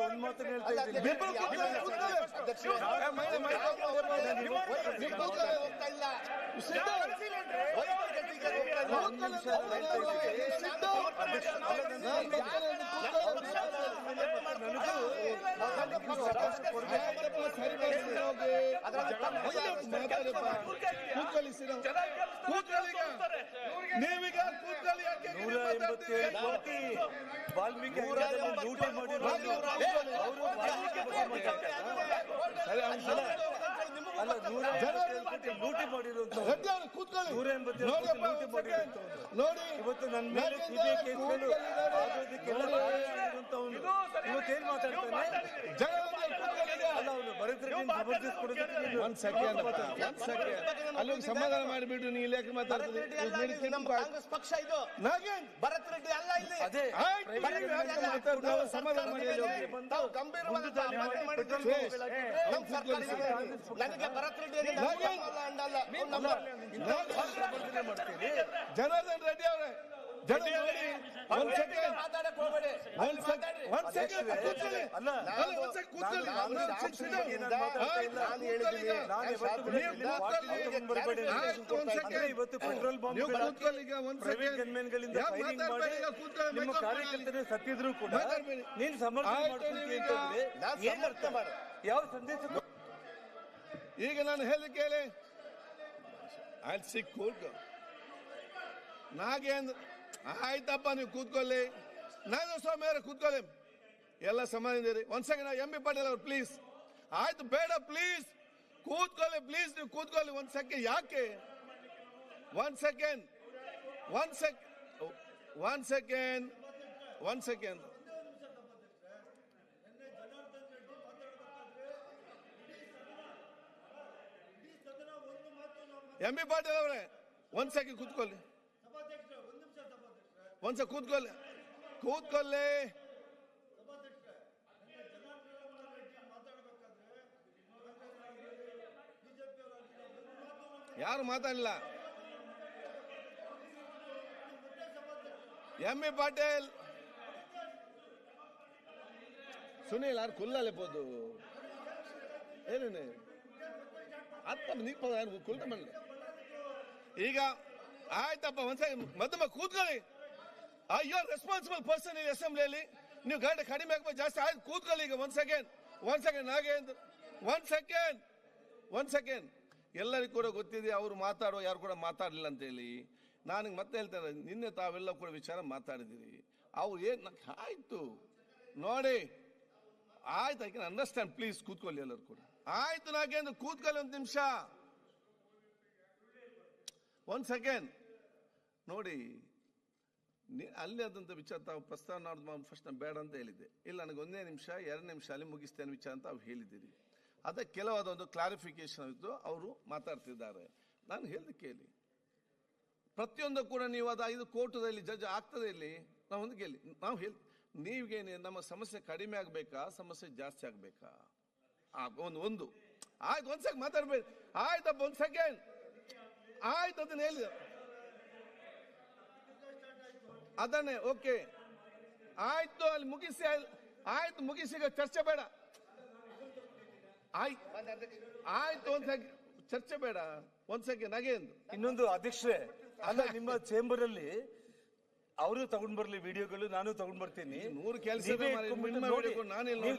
ಒಂದ್ ಮಾತನ್ನ ಹೇಳ್ತಾ ಇದ್ದೀನಿ. ನೀವೀಗ ಕೂತ್ಕೊಳ್ಳಿ. 187 ಕೋಟಿ ವಾಲ್ಮೀಕಿ ಹಗರಣದಲ್ಲಿ ಲೂಟಿ ಮಾಡಿರೋದು ಅವರು ವಾಲ್ಮೀಕಿ ಬಗ್ಗೆ ಮಾತಾಡ್ತಾರೆ. ಅಲ್ಲ 187 ಕೋಟಿ ಲೂಟಿ ಮಾಡಿರುವಂತ 187 ಕೋಟಿ ಲೂಟಿ ಮಾಡಿರುವಂತವ್ರು ನೋಡಿ, ಇವತ್ತು ನನ್ನ ಮೇಲೆ ಸಿಬಿಐ ಕೇಸ್ಗಳು ಆಗೋದಕ್ಕೆಲ್ಲ ಕಾರಣವಾಗಿರುವಂತವನು ಇವತ್ತೇನ್ ಮಾತಾಡ್ತಾನೆ? ಅಲ್ಲ ಅವನು ಭರತ್ ರೆಡ್ಡಿ ಜಬರ್ದಸ್ತ್ ಕೊಡೋದಕ್ಕೆ ಒಂದ್ ಸೆಕೆಂಡ್, ಅಲ್ಲಿ ಸಮಾಧಾನ ಮಾಡಿಬಿಟ್ಟು ನೀವು ಇಲಾಖೆ ಮಾತಾಡ್ತೀರಿ. ಕಾಂಗ್ರೆಸ್ ಪಕ್ಷ ಇದು, ನಾಗೇಂದ್ರ ಭರತ್ ರೆಡ್ಡಿ ಅಲ್ಲ ಇಲ್ಲಿ. ಅದೇ ನಾವು ಸಮಾಧಾನ ಮಾಡಿ ತಾವು ಗಂಭೀರವಾದ ಮಾತನ್ನ ಮಾಡಿದ್ರೆ ನಮ್ಮ ಸರ್ಕಾರ ನನಗೆ ಭರತ್ ರೆಡ್ಡಿ ಮಾಡ್ತೀರಿ. ಜನಾರ್ದನ್ ರೆಡ್ಡಿ ಅವರೇ, ಒಂದ್ ಸೆಕೆಂಡ್, ಇವತ್ತು ಪೆಟ್ರೋಲ್ ಬಾಂಬ್ ಪ್ರೈವೇಟ್ ಗನ್ಮೆನ್ಗಳಿಂದ ಫೈರಿಂಗ್ ಮಾಡಿ ನಿಮ್ಮ ಕಾರ್ಯಕರ್ತರು ಸತ್ತಿದ್ರು ಕೂಡ ನೀನ್ ಸಮರ್ಥನೆ ಮಾಡ್ಕೊಂತೀವಿ ಅಂತಂದ್ರೆ ಏನ್ ಅರ್ಥ ಮಾಡ? ಯಾವ ಸಂದೇಶ? ಈಗ ನಾನು ಹೇಳಿ ಕೇಳಿ. ಅಲ್ಲಿ ಸಿಕ್ಕ ನಾಗೇಂದ್ರ, ಆಯ್ತಪ್ಪ ನೀವು ಕೂತ್ಕೊಳ್ಳಿ. ನಾಗೇಂದ್ರ ಸ್ವಾಮಿ ಅವರೇ ಕೂತ್ಕೊಳ್ಳಿ, ಎಲ್ಲ ಸಮಾಧಾನ. ಒಂದ್ ಸೆಕೆಂಡ್, ಎಂ ಬಿ ಪಾಟೀಲ್ ಅವ್ರು ಪ್ಲೀಸ್. ಆಯ್ತು, ಬೇಡ ಪ್ಲೀಸ್ ಕೂತ್ಕೊಳ್ಳಿ, ಪ್ಲೀಸ್ ನೀವು ಕೂತ್ಕೊಳ್ಳಿ. ಒಂದ್ ಸೆಕೆಂಡ್, ಯಾಕೆ? ಒಂದ್ ಸೆಕೆಂಡ್. ಎಂ ಬಿ ಪಾಟೀಲ್ ಅವರೇ ಒಂದ್ ಸೆಕೆಂಡ್ ಕೂತ್ಕೊಳ್ಳಿ. ಒಂದ್ಸ ಕೂತ್ಕೊಳ್ಳಿ. ಯಾರು ಮಾತಾಡಲಿಲ್ಲ. ಎಂ ಬಿ ಪಾಟೀಲ್, ಸುನೀಲ್ ಯಾರು ಕುಲ್ಲಲೇಬೋದು ಏನೇನೆ ಅತ್ತ ನೀವು ಕುಲ್ಲ ಮಾಡಲಿ. ಈಗ ಆಯ್ತಪ್ಪ, ಒಂದ್ಸರಿ ಮಧ್ಯಮ ಕೂತ್ಕೊಳ್ಳಿ. ಯು ಆರ್ ರೆಸ್ಪಾನ್ಸಿಬಲ್ ಪರ್ಸನ್ ಈ ಅಸೆಂಬ್ಲಿಯಲ್ಲಿ. ನೀವು ಗಂಟೆ ಕಡಿಮೆ ಆಗ್ಬೇಕು ಜಾಸ್ತಿ ಆಯ್ತು ಕೂತ್ಕೊಳ್ಳಿ ಈಗ ಒಂದ್ ಸೆಕೆಂಡ್ ನಾಗೇಂದ್ರ ಒಂದ್ ಸೆಕೆಂಡ್ ಎಲ್ಲರಿಗೂ ಕೂಡ ಗೊತ್ತಿದೆ ಅವರು ಮಾತಾಡೋ ಯಾರು ಕೂಡ ಮಾತಾಡಲಿಲ್ಲ ಅಂತ ಹೇಳಿ. ನಾನು ಮತ್ತೆ ಹೇಳ್ತೇನೆ, ನಿನ್ನೆ ತಾವೆಲ್ಲ ಕೂಡ ವಿಚಾರ ಮಾತಾಡಿದಿರಿ. ಅವ್ರು ಆಯ್ತು ನೋಡಿ, ಆಯ್ತು, ಐ ಕ್ಯಾನ್ ಅಂಡರ್ಸ್ಟ್ಯಾಂಡ್. ಪ್ಲೀಸ್ ಕೂತ್ಕೊಳ್ಳಿ ಎಲ್ಲರೂ ಕೂಡ. ಆಯ್ತು ನಾಗೇಂದ್ರ ಕೂತ್ಕೊಳ್ಳಿ ಒಂದು ನಿಮಿಷ, ಒಂದ್ ಸೆಕೆಂಡ್ ನೋಡಿ. ಅಲ್ಲಿ ಆದಂತ ವಿಚಾರ ತಾವು ಪ್ರಸ್ತಾವ ಮಾಡೋದು ಫಸ್ಟ್ ನಾನು ಬೇಡ ಅಂತ ಹೇಳಿದ್ದೆ. ಇಲ್ಲ, ನನಗೆ 1 ನಿಮಿಷ 2 ನಿಮಿಷ ಅಲ್ಲಿ ಮುಗಿಸ್ತೇನೆ ವಿಚಾರ ಅಂತ ಅವ್ರು ಹೇಳಿದ್ದೀರಿ. ಅದಕ್ಕೆ ಕೆಲವಾದ ಒಂದು ಕ್ಲಾರಿಫಿಕೇಶನ್ ಇತ್ತು, ಅವರು ಮಾತಾಡ್ತಿದ್ದಾರೆ. ನಾನು ಹೇಳ್ದೆ ಕೇಳಿ, ಪ್ರತಿಯೊಂದು ಕೂಡ ನೀವು ಅದು 5 ಕೋರ್ಟದಲ್ಲಿ ಜಡ್ಜ್ ಆಗ್ತದೆ. ಇಲ್ಲಿ ನಾವು ಒಂದು ಕೇಳಿ, ನಾವು ನೀವೇನೆ ನಮ್ಮ ಸಮಸ್ಯೆ ಕಡಿಮೆ ಆಗ್ಬೇಕಾ ಸಮಸ್ಯೆ ಜಾಸ್ತಿ ಆಗ್ಬೇಕಾ? ಒಂದು ಆಯ್ತು, ಒಂದ್ ಸೆಕೆಂಡ್ ಮಾತಾಡ್ಬೇಡಿ. ಆಯ್ತಪ್ಪ, ಒಂದ್ ಸೆಕೆಂಡ್ ಆಯ್ತು, ಅದನ್ನ ಹೇಳಿದ ಅದನ್ನೇ ಓಕೆ ಆಯ್ತು, ಅಲ್ಲಿ ಮುಗಿಸಿ. ಆಯ್ತು ಮುಗಿಸಿ, ಈಗ ಚರ್ಚೆ ಬೇಡ. ಆಯ್ತು ಒಂದ್ ಸೆಕೆಂಡ್ ಚರ್ಚೆ ಬೇಡ. ಒಂದ್ ಸೆಕೆಂಡ್ ನಾಗೇಂದ್ರ. ಇನ್ನೊಂದು ಅಧ್ಯಕ್ಷರೇ, ಅಲ್ಲ ನಿಮ್ಮ ಚೇಂಬರ್ ಅಲ್ಲಿ ಅವರು ತಗೊಂಡ್ ಬರ್ಲಿ ವಿಡಿಯೋಗಳು, ನಾನು ತಗೊಂಡ್ ಬರ್ತೀನಿ. 100 ಕೆಲಸ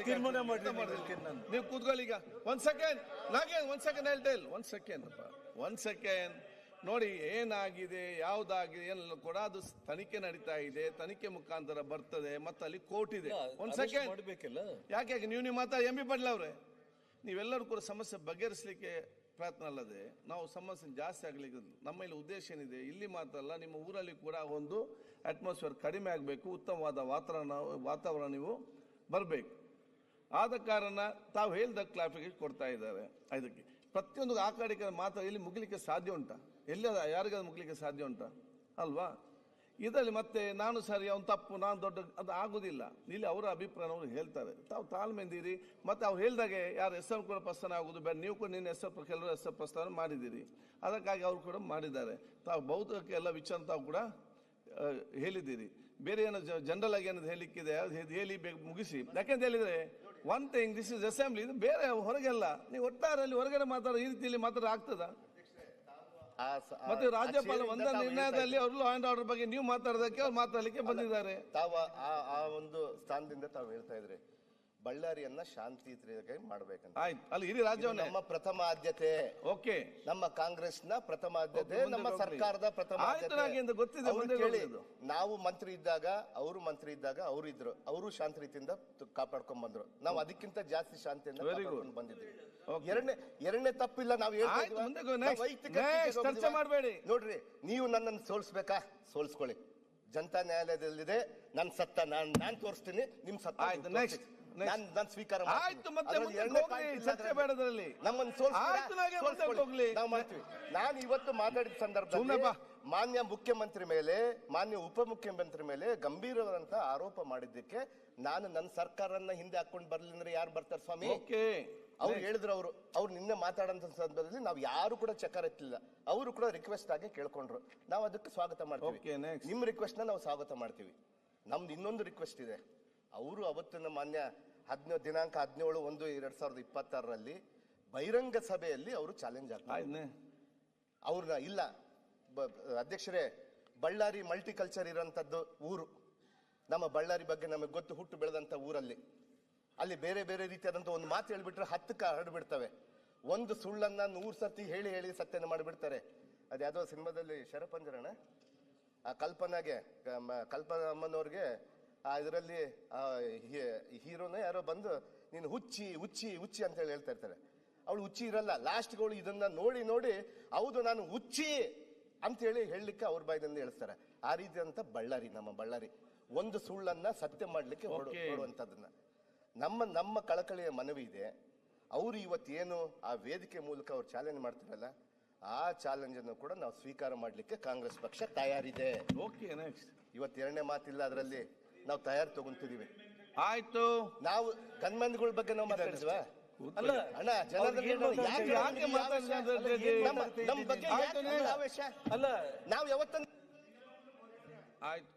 ತೀರ್ಮಾನ ಮಾಡಿ. ನೀವು ಕೂತ್ಕೊಳ್ಳಿ ಈಗ. ಒಂದ್ ಸೆಕೆಂಡ್ ನಾಗೇಂದ್ರ, ಒಂದ್ ಸೆಕೆಂಡ್ ನೋಡಿ, ಏನಾಗಿದೆ ಯಾವ್ದಾಗಿದೆ ಏನೆಲ್ಲ ಕೂಡ ಅದು ತನಿಖೆ ನಡೀತಾ ಇದೆ. ತನಿಖೆ ಮುಖಾಂತರ ಬರ್ತದೆ, ಮತ್ತೆ ಅಲ್ಲಿ ಕೋರ್ಟ್ ಇದೆ. ಒಂದ್ ಸೆಕೆಂಡ್ ಮಾಡ್ಬೇಕಲ್ಲ. ಯಾಕೆ ನೀವು ಮಾತಾ ಎಂ ಬಿ ಪಾಟೀಲ್ ಅವ್ರೆ, ನೀವೆಲ್ಲರೂ ಕೂಡ ಸಮಸ್ಯೆ ಬಗೆಹರಿಸಲಿಕ್ಕೆ ಪ್ರಯತ್ನ ಅಲ್ಲದೆ ನಾವು ಸಮಸ್ಯೆ ಜಾಸ್ತಿ ಆಗ್ಲಿಕ್ಕೆ ನಮ್ಮಲ್ಲಿ ಉದ್ದೇಶ ಏನಿದೆ, ಇಲ್ಲಿ ಮಾತ್ರ ಅಲ್ಲ, ನಿಮ್ಮ ಊರಲ್ಲಿ ಕೂಡ ಒಂದು ಅಟ್ಮಾಸ್ಫಿಯರ್ ಕಡಿಮೆ ಆಗಬೇಕು, ಉತ್ತಮವಾದ ವಾತಾವರಣ ನೀವು ಬರಬೇಕು. ಆದ ಕಾರಣ ತಾವು ಹೇಳಿದ ಕ್ಲಾರಿಫಿಕೇಶನ್ ಕೊಡ್ತಾ ಇದ್ದಾರೆ. ಇದಕ್ಕೆ ಪ್ರತಿಯೊಂದು ಆ ಕಡೆ ಮಾತ್ರ ಇಲ್ಲಿ ಮುಗಿಲಿಕ್ಕೆ ಸಾಧ್ಯ ಉಂಟಾ? ಎಲ್ಲಿ ಯಾರಿಗಾದ್ರು ಮುಗಿಲಿಕ್ಕೆ ಸಾಧ್ಯ ಉಂಟಾ? ಅಲ್ವಾ? ಇದರಲ್ಲಿ ಮತ್ತೆ ನಾನು ಸರಿ, ಅವ್ನು ತಪ್ಪು, ನಾನು ದೊಡ್ಡ, ಅದು ಆಗುದಿಲ್ಲ. ಇಲ್ಲಿ ಅವರ ಅಭಿಪ್ರಾಯವನ್ನು ಹೇಳ್ತಾರೆ. ತಾವು ತಾಳ್ಮೆಂದಿರಿ. ಮತ್ತೆ ಅವ್ರು ಹೇಳಿದಾಗೆ ಯಾರು ಹೆಸರು ಕೂಡ ಪ್ರಸ್ಥಾನ ಆಗುದು ಬೇಡ. ನೀವು ಕೂಡ ನಿನ್ನ ಹೆಸರು, ಕೆಲವರು ಹೆಸರು ಪ್ರಸ್ಥಾನ ಮಾಡಿದ್ದೀರಿ. ಅದಕ್ಕಾಗಿ ಅವರು ಕೂಡ ಮಾಡಿದ್ದಾರೆ. ತಾವು ಬಹುತೇಕ ಎಲ್ಲ ವಿಚಾರ ತಾವು ಕೂಡ ಹೇಳಿದ್ದೀರಿ. ಬೇರೆ ಏನೋ ಜನರಲ್ ಆಗಿ ಏನದು ಹೇಳಿಕ್ಕಿದೆ ಹೇಳಿ ಮುಗಿಸಿ. ಯಾಕೆಂತ ಹೇಳಿದ್ರೆ one thing, this is assembly, ಇದು ಬೇರೆ ಹೊರಗೆಲ್ಲ ನೀವು ಒಟ್ಟಾರಲ್ಲಿ ಹೊರಗಡೆ ಮಾತಾಡೋ ಈ ರೀತಿಯಲ್ಲಿ ಮಾತಾಡ ಆಗ್ತದ? ಮತ್ತೆ ರಾಜ್ಯಪಾಲ ಒಂದ ನಿರ್ಣಯದಲ್ಲಿ ಅವರು ಲಾ ಅಂಡ್ ಆರ್ಡರ್ ಬಗ್ಗೆ ನೀವು ಮಾತಾಡೋದಕ್ಕೆ ಅವ್ರು ಮಾತಾಡಲಿಕ್ಕೆ ಬಂದಿದ್ದಾರೆ. ತಾವು ಆ ಒಂದು ಸ್ಥಾನದಿಂದ ತಾವು ಹೇಳ್ತಾ ಇದ್ರಿ ಬಳ್ಳಾರಿಯನ್ನ ಶಾಂತಿಯುತವಾಗಿ ಮಾಡ್ಬೇಕಂತ. ಆಯ್ತು, ಅಲ್ಲಿ ಇಡೀ ರಾಜ್ಯವನ್ನು ನಮ್ಮ ಪ್ರಥಮ ಆದ್ಯತೆ. ಓಕೆ, ನಮ್ಮ ಕಾಂಗ್ರೆಸ್ನ ಪ್ರಥಮ ಆದ್ಯತೆ, ನಮ್ಮ ಸರ್ಕಾರದ ಪ್ರಥಮ ಆದ್ಯತೆ ಗೊತ್ತಿದೆ. ನಾವು ಮಂತ್ರಿ ಇದ್ದಾಗ, ಅವರು ಮಂತ್ರಿ ಇದ್ದಾಗ ಅವರು ಇದ್ರು, ಅವರು ಶಾಂತಿ ರೀತಿಯಿಂದ ಕಾಪಾಡ್ಕೊಂಡ್ ಬಂದ್ರು. ನಾವು ಅದಕ್ಕಿಂತ ಜಾಸ್ತಿ ಶಾಂತಿಯಿಂದ ಬಂದಿದ್ದೀವಿ. ಎರಡನೇ ತಪ್ಪಿಲ್ಲ. ನಾವು ಚರ್ಚೆ ಮಾಡಬೇಡಿ. ನೋಡ್ರಿ, ನೀವು ನನ್ನನ್ನು ಸೋಲ್ಸ್ಬೇಕಾ? ಸೋಲ್ಸ್ಕೊಳ್ಳಿ. ಜನತಾ ನ್ಯಾಯಾಲಯದಲ್ಲಿದೆ. ನನ್ನ ಸತ್ತ ನಾನ್ ತೋರಿಸ್ತೀನಿ, ನಿಮ್ ಸತ್ತ ನಾನು ಸ್ವೀಕಾರ. ಆಯ್ತು, ಮತ್ತೆ ಚರ್ಚೆ ಬೇಡದ್ರಲ್ಲಿ ನಮ್ಮನ್ನು ಸೋಲ್ಸ್ಕೊಳ್ಳಿ, ನಾವು ಮಾಡ್ತೀವಿ. ನಾನು ಇವತ್ತು ಮಾತಾಡಿದ ಸಂದರ್ಭದಲ್ಲಿ ಮಾನ್ಯ ಮುಖ್ಯಮಂತ್ರಿ ಮೇಲೆ, ಮಾನ್ಯ ಉಪಮುಖ್ಯಮಂತ್ರಿ ಮೇಲೆ ಗಂಭೀರವಾದಂತ ಆರೋಪ ಮಾಡಿದ್ದಕ್ಕೆ ನಾನು ನನ್ನ ಸರ್ಕಾರನ ಹಿಂದೆ ಹಾಕೊಂಡು ಬರ್ಲಿ ಅಂದ್ರೆ ಯಾರು ಬರ್ತಾರೆ ಸ್ವಾಮಿ? ಅವ್ರು ಹೇಳಿದ್ರು, ಅವ್ರು ನಿನ್ನೆ ಮಾತಾಡಂತ ಸಂದರ್ಭದಲ್ಲಿ ನಾವು ಯಾರು ಕೂಡ ಚಕಾರ ಎತ್ತಲಿಲ್ಲ. ಅವರು ಕೂಡ ರಿಕ್ವೆಸ್ಟ್ ಆಗಿ ಕೇಳ್ಕೊಂಡ್ರು. ನಾವು ಅದಕ್ಕೆ ಸ್ವಾಗತ ಮಾಡ್ತೀವಿ. ನಿಮ್ ರಿಕ್ವೆಸ್ಟ್ ನ ನಾವು ಸ್ವಾಗತ ಮಾಡ್ತೀವಿ. ನಮ್ದು ಇನ್ನೊಂದು ರಿಕ್ವೆಸ್ಟ್ ಇದೆ. ಅವರು ಅವತ್ತಿನ ಮಾನ್ಯ ದಿನಾಂಕ 17/1/2026 ಬಹಿರಂಗ ಸಭೆಯಲ್ಲಿ ಅವರು ಚಾಲೆಂಜ್ ಆಗ್ತಾರೆ. ಅವ್ರನ್ನ ಇಲ್ಲ ಅಧ್ಯಕ್ಷರೇ, ಬಳ್ಳಾರಿ ಮಲ್ಟಿಕಲ್ಚರ್ ಇರೋಂಥದ್ದು ಊರು. ನಮ್ಮ ಬಳ್ಳಾರಿ ಬಗ್ಗೆ ನಮಗೆ ಗೊತ್ತು, ಹುಟ್ಟು ಬೆಳೆದಂತ ಊರಲ್ಲಿ. ಅಲ್ಲಿ ಬೇರೆ ಬೇರೆ ರೀತಿಯಾದಂತ ಒಂದು ಮಾತು ಹೇಳ್ಬಿಟ್ರೆ 10 ಹರಡ್ಬಿಡ್ತವೆ. ಒಂದು ಸುಳ್ಳನ್ನ 100 ಸರ್ತಿ ಹೇಳಿ ಸತ್ಯನ ಮಾಡಿಬಿಡ್ತಾರೆ. ಅದ್ಯಾವುದೋ ಸಿನಿಮಾದಲ್ಲಿ ಶರಪಂಜರಣ ಆ ಕಲ್ಪನಾ ಅಮ್ಮನವ್ರಿಗೆ ಇದರಲ್ಲಿ ಹೀರೋನ ಯಾರೋ ಬಂದು ನೀನು ಹುಚ್ಚಿ ಹುಚ್ಚಿ ಹುಚ್ಚಿ ಅಂತ ಹೇಳ್ತಾ ಇರ್ತಾರೆ. ಅವಳು ಹುಚ್ಚಿ ಇರಲ್ಲ. ಲಾಸ್ಟ್ಗಳು ಇದನ್ನ ನೋಡಿ ಹೌದು ನಾನು ಹುಚ್ಚಿ ಅಂತ ಹೇಳಲಿಕ್ಕೆ ಅವ್ರ ಬಾಯಿದಿಂದ ಹೇಳ್ತಾರೆ. ಆ ರೀತಿಯಂತ ಬಳ್ಳಾರಿ, ನಮ್ಮ ಬಳ್ಳಾರಿ ಒಂದು ಸುಳ್ಳನ್ನ ಸತ್ಯ ಮಾಡ್ಲಿಕ್ಕೆ ಹೊರಡುವಂತದನ್ನ ನಮ್ಮ ಕಳಕಳಿಯ ಮನವಿ ಇದೆ. ಅವರು ಇವತ್ತೇನು ಆ ವೇದಿಕೆ ಮೂಲಕ ಅವ್ರು ಚಾಲೆಂಜ್ ಮಾಡ್ತಿರಲ್ಲ, ಆ ಚಾಲೆಂಜ್ ಅನ್ನು ಕೂಡ ನಾವು ಸ್ವೀಕಾರ ಮಾಡ್ಲಿಕ್ಕೆ ಕಾಂಗ್ರೆಸ್ ಪಕ್ಷ ತಯಾರಿದೆ. Okay, next. ಇವತ್ತು ಎರಡನೇ ಮಾತಿಲ್ಲ, ಅದರಲ್ಲಿ ನಾವು ತಯಾರಿ ತಗೊಂತಿದೀವಿ. ಆಯ್ತು, ನಾವು ಗನ್ಮನ್ಗಳ ಬಗ್ಗೆ ನಾವು ಮಾತಾಡಿದ್ವಾ? ಅಲ್ಲ ಅಣ್ಣ, ಯಾಕೆ ನಮ್ಮ ಬಗ್ಗೆ ಆವೇಶ ಅಲ್ಲ, ನಾವು ಯಾವತ್ತ ಆಯ್ತು.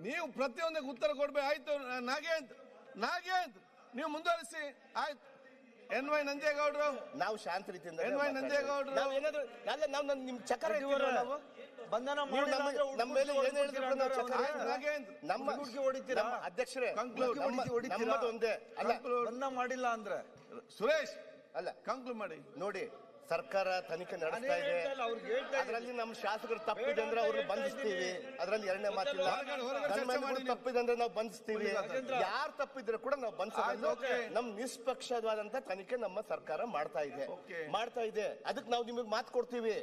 ನೀವು ಪ್ರತಿಯೊಂದಕ್ಕೆ ಉತ್ತರ ಕೊಡ್ಬೇಕು. ಆಯ್ತು ನಾಗೇಂದ್ರ ನೀವು ಮುಂದುವರಿಸಿ. ಆಯ್ತು, NY ನಂಜೇಗೌಡರು. ನಾವು ಶಾಂತ ರೀತಿಯಿಂದ NY ನಂಜೇಗೌಡರು ನಾವು ಏನಾದ್ರು ನಾವು ನಿಮ್ ಚಕ್ರ ಬಂಧನ ನೀವು ಮಾಡಿಲ್ಲ ನಮ್ಮ- ಅಂದ್ರೆ ನಮ್ಮ ಮೇಲೆ ಏನ್ ಹೇಳಿದ್ರು ಕೂಡ ನಾವು ಚರ್ಚೆ ಆಯ್ತು, ಮಾಡ್ತೀವಿ. ನಾಗೇಂದ್ರ. ನಮ್ಮ ಹುಡುಗಿ ಹೊಡಿತೀರಾ? ನಮ್ಮ ಅಧ್ಯಕ್ಷರೇ Conclude. ನಮ್ಮದು ಒಂದೇ ಅಲ್ಲ. ಬಂಧನ ಮಾಡಿಲ್ಲ ಅಂದ್ರೆ ಸುರೇಶ್ ಅಲ್ಲ ಕಂಕ್ಲೂಡ್ ಮಾಡಿ. ನೋಡಿ, ಸರ್ಕಾರ ತನಿಖೆ ನಡೆಸ್ತಾ ಇದೆ. ಅದರಲ್ಲಿ ನಮ್ಮ ಶಾಸಕರು ತಪ್ಪಿದೆ ಅಂದ್ರೆ ಅವ್ರನ್ನ ಬಂಧಿಸ್ತೀವಿ. ಅದರಲ್ಲಿ ಎರಡನೇ ಮಾತಿಲ್ಲ. ಹೊರಗಡೆ ಚರ್ಚೆ ಧರ್ಮೇಂದ್ರ ಮಾಡಿ ಕೂಡ ತಪ್ಪಿದೆ ಅಂದ್ರೆ ನಾವು ಬಂಧಿಸ್ತೀವಿ. ಯಾರು ತಪ್ಪಿದ್ರೆ ಕೂಡ ನಾವು ಬಂಧಿಸೋದು. Okay. ನಮ್ ನಿಷ್ಪಕ್ಷವಾದಂತ ತನಿಖೆ ನಮ್ಮ ಸರ್ಕಾರ ಮಾಡ್ತಾ ಇದೆ. ಅದಕ್ಕೆ ನಾವು ನಿಮಗೆ ಮಾತು ಕೊಡ್ತೀವಿ.